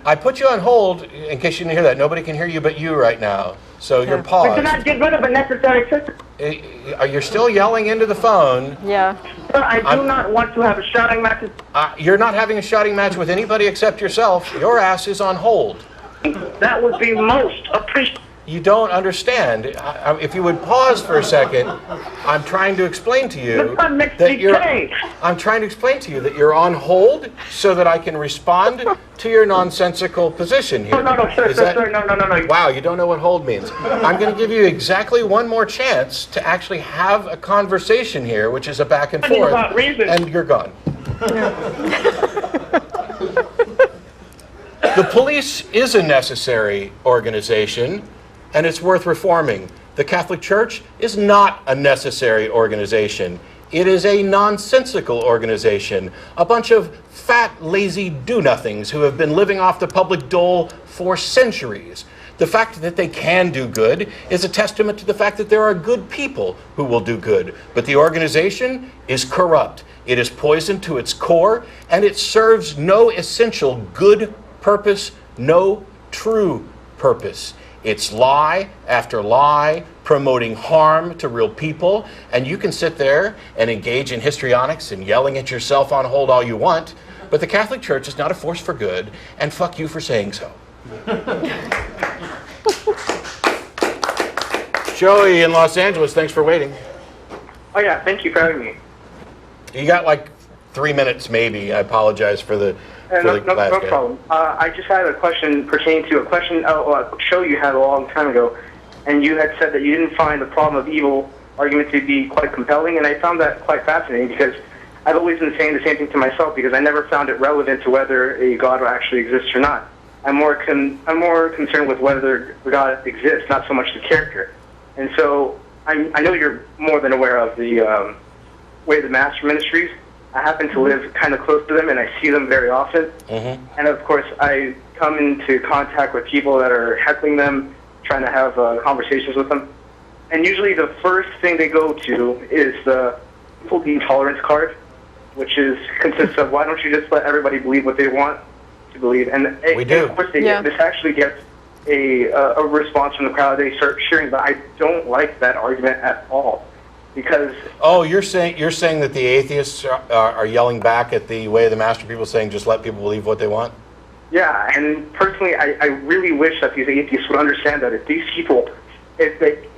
[SPEAKER 1] I put you on hold in case you didn't hear that. Nobody can hear you but you right now. So you're paused.
[SPEAKER 8] We do not get rid of a necessary system.
[SPEAKER 1] You're still yelling into the phone.
[SPEAKER 2] Yeah.
[SPEAKER 8] Sir, I do not want to have a shouting match.
[SPEAKER 1] You're not having a shouting match with anybody except yourself. Your ass is on hold.
[SPEAKER 8] That would be most appreciated.
[SPEAKER 1] You don't understand. If you would pause for a second, I'm trying to explain to you that you're on hold so that I can respond to your nonsensical position here.
[SPEAKER 8] No, sir, no.
[SPEAKER 1] Wow, you don't know what hold means. I'm going to give you exactly one more chance to actually have a conversation here, which is a back and forth, and you're gone. The police is a necessary organization, and it's worth reforming. The Catholic Church is not a necessary organization. It is a nonsensical organization. A bunch of fat, lazy do-nothings who have been living off the public dole for centuries. The fact that they can do good is a testament to the fact that there are good people who will do good. But the organization is corrupt. It is poisoned to its core, and it serves no essential good purpose, no true purpose. It's lie after lie, promoting harm to real people, and you can sit there and engage in histrionics and yelling at yourself on hold all you want, but the Catholic Church is not a force for good, and fuck you for saying so. Joey in Los Angeles, thanks for waiting.
[SPEAKER 8] Oh yeah, thank you for having me.
[SPEAKER 1] You got like 3 minutes maybe. I apologize for the
[SPEAKER 8] No
[SPEAKER 1] last guy.
[SPEAKER 8] problem. I just had a question pertaining to a show you had a long time ago, and you had said that you didn't find the problem of evil argument to be quite compelling, and I found that quite fascinating because I've always been saying the same thing to myself because I never found it relevant to whether a God actually exists or not. I'm more concerned with whether God exists, not so much the character. And so I know you're more than aware of the Way of the Master Ministries. I happen to live kind of close to them, and I see them very often. Mm-hmm. And of course, I come into contact with people that are heckling them, trying to have conversations with them. And usually the first thing they go to is the intolerance card, which consists of, why don't you just let everybody believe what they want to believe? And
[SPEAKER 1] we do.
[SPEAKER 8] And of course, this actually gets a response from the crowd. They start cheering, but I don't like that argument at all. Because
[SPEAKER 1] you're saying that the atheists are yelling back at the Way of the Master people, saying just let people believe what they want?
[SPEAKER 8] Yeah, and personally, I really wish that these atheists would understand that if these people, we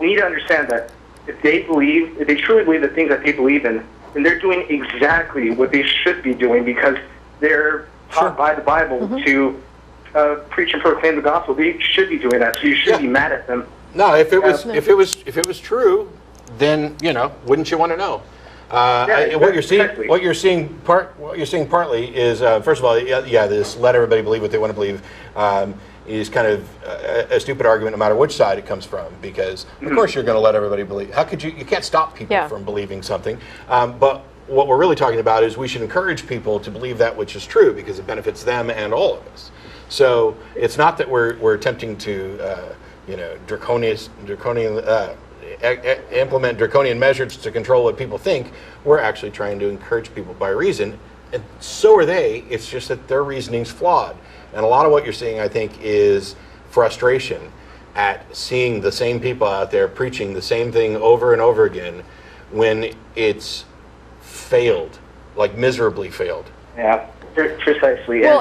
[SPEAKER 8] need to understand that if they truly believe the things that they believe in, then they're doing exactly what they should be doing because they're taught by the Bible to preach and proclaim the gospel. They should be doing that, so you shouldn't be mad at them.
[SPEAKER 1] No, if it was true, then, wouldn't you want to know? What you're seeing,
[SPEAKER 8] exactly.
[SPEAKER 1] what you're seeing partly is, first of all, this let everybody believe what they want to believe is kind of a stupid argument, no matter which side it comes from. Because of course you're going to let everybody believe. How could you? You can't stop people from believing something. But what we're really talking about is we should encourage people to believe that which is true because it benefits them and all of us. So it's not that we're attempting to, implement draconian measures to control what people think. We're actually trying to encourage people by reason, and so are they. It's just that their reasoning's flawed. And a lot of what you're seeing, I think, is frustration at seeing the same people out there preaching the same thing over and over again when it's failed, like miserably failed.
[SPEAKER 8] Yeah, precisely.
[SPEAKER 2] Well,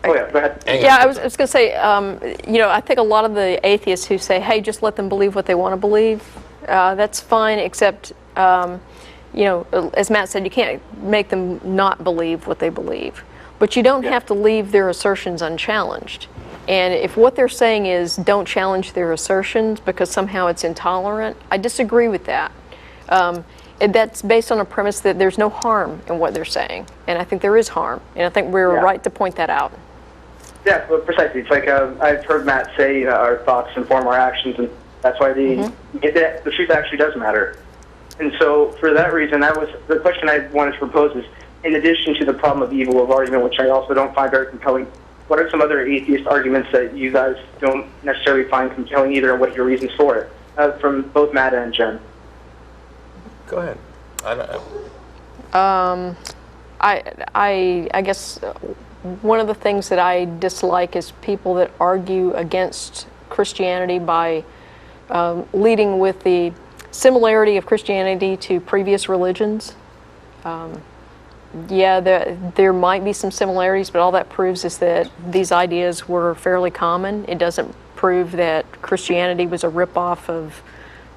[SPEAKER 8] go ahead.
[SPEAKER 2] Yeah, I was going to say, I think a lot of the atheists who say, hey, just let them believe what they want to believe, that's fine, except, as Matt said, you can't make them not believe what they believe. But you don't have to leave their assertions unchallenged. And if what they're saying is don't challenge their assertions because somehow it's intolerant, I disagree with that. And that's based on a premise that there's no harm in what they're saying. And I think there is harm. And I think we're right to point that out.
[SPEAKER 8] Yeah, well, precisely. It's like I've heard Matt say our thoughts inform our actions, and that's why the truth actually does matter. And so for that reason, that was the question I wanted to propose is, in addition to the problem of evil of argument, which I also don't find very compelling, what are some other atheist arguments that you guys don't necessarily find compelling either, and what are your reasons for it? From both Matt and Jen.
[SPEAKER 1] Go ahead.
[SPEAKER 2] I guess one of the things that I dislike is people that argue against Christianity by leading with the similarity of Christianity to previous religions. There might be some similarities, but all that proves is that these ideas were fairly common. It doesn't prove that Christianity was a ripoff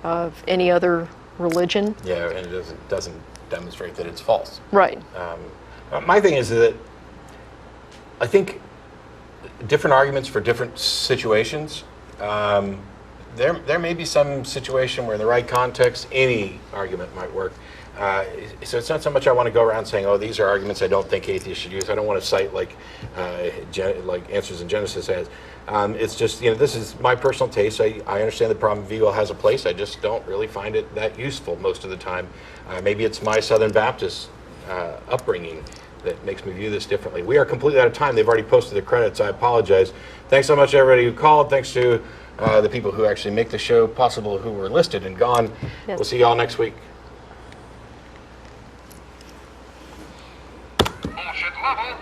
[SPEAKER 2] of any other religion.
[SPEAKER 1] Yeah, and it doesn't demonstrate that it's false.
[SPEAKER 2] Right.
[SPEAKER 1] My thing is that I think different arguments for different situations. There may be some situation where in the right context, any argument might work. So it's not so much I want to go around saying, oh, these are arguments I don't think atheists should use. I don't want to cite like Answers in Genesis has. It's just, this is my personal taste. I understand the problem of evil has a place. I just don't really find it that useful most of the time. Maybe it's my Southern Baptist upbringing that makes me view this differently. We are completely out of time. They've already posted the credits. I apologize. Thanks so much to everybody who called. Thanks to the people who actually make the show possible, who were listed and gone. Yes. We'll see you all next week. Bullshit level,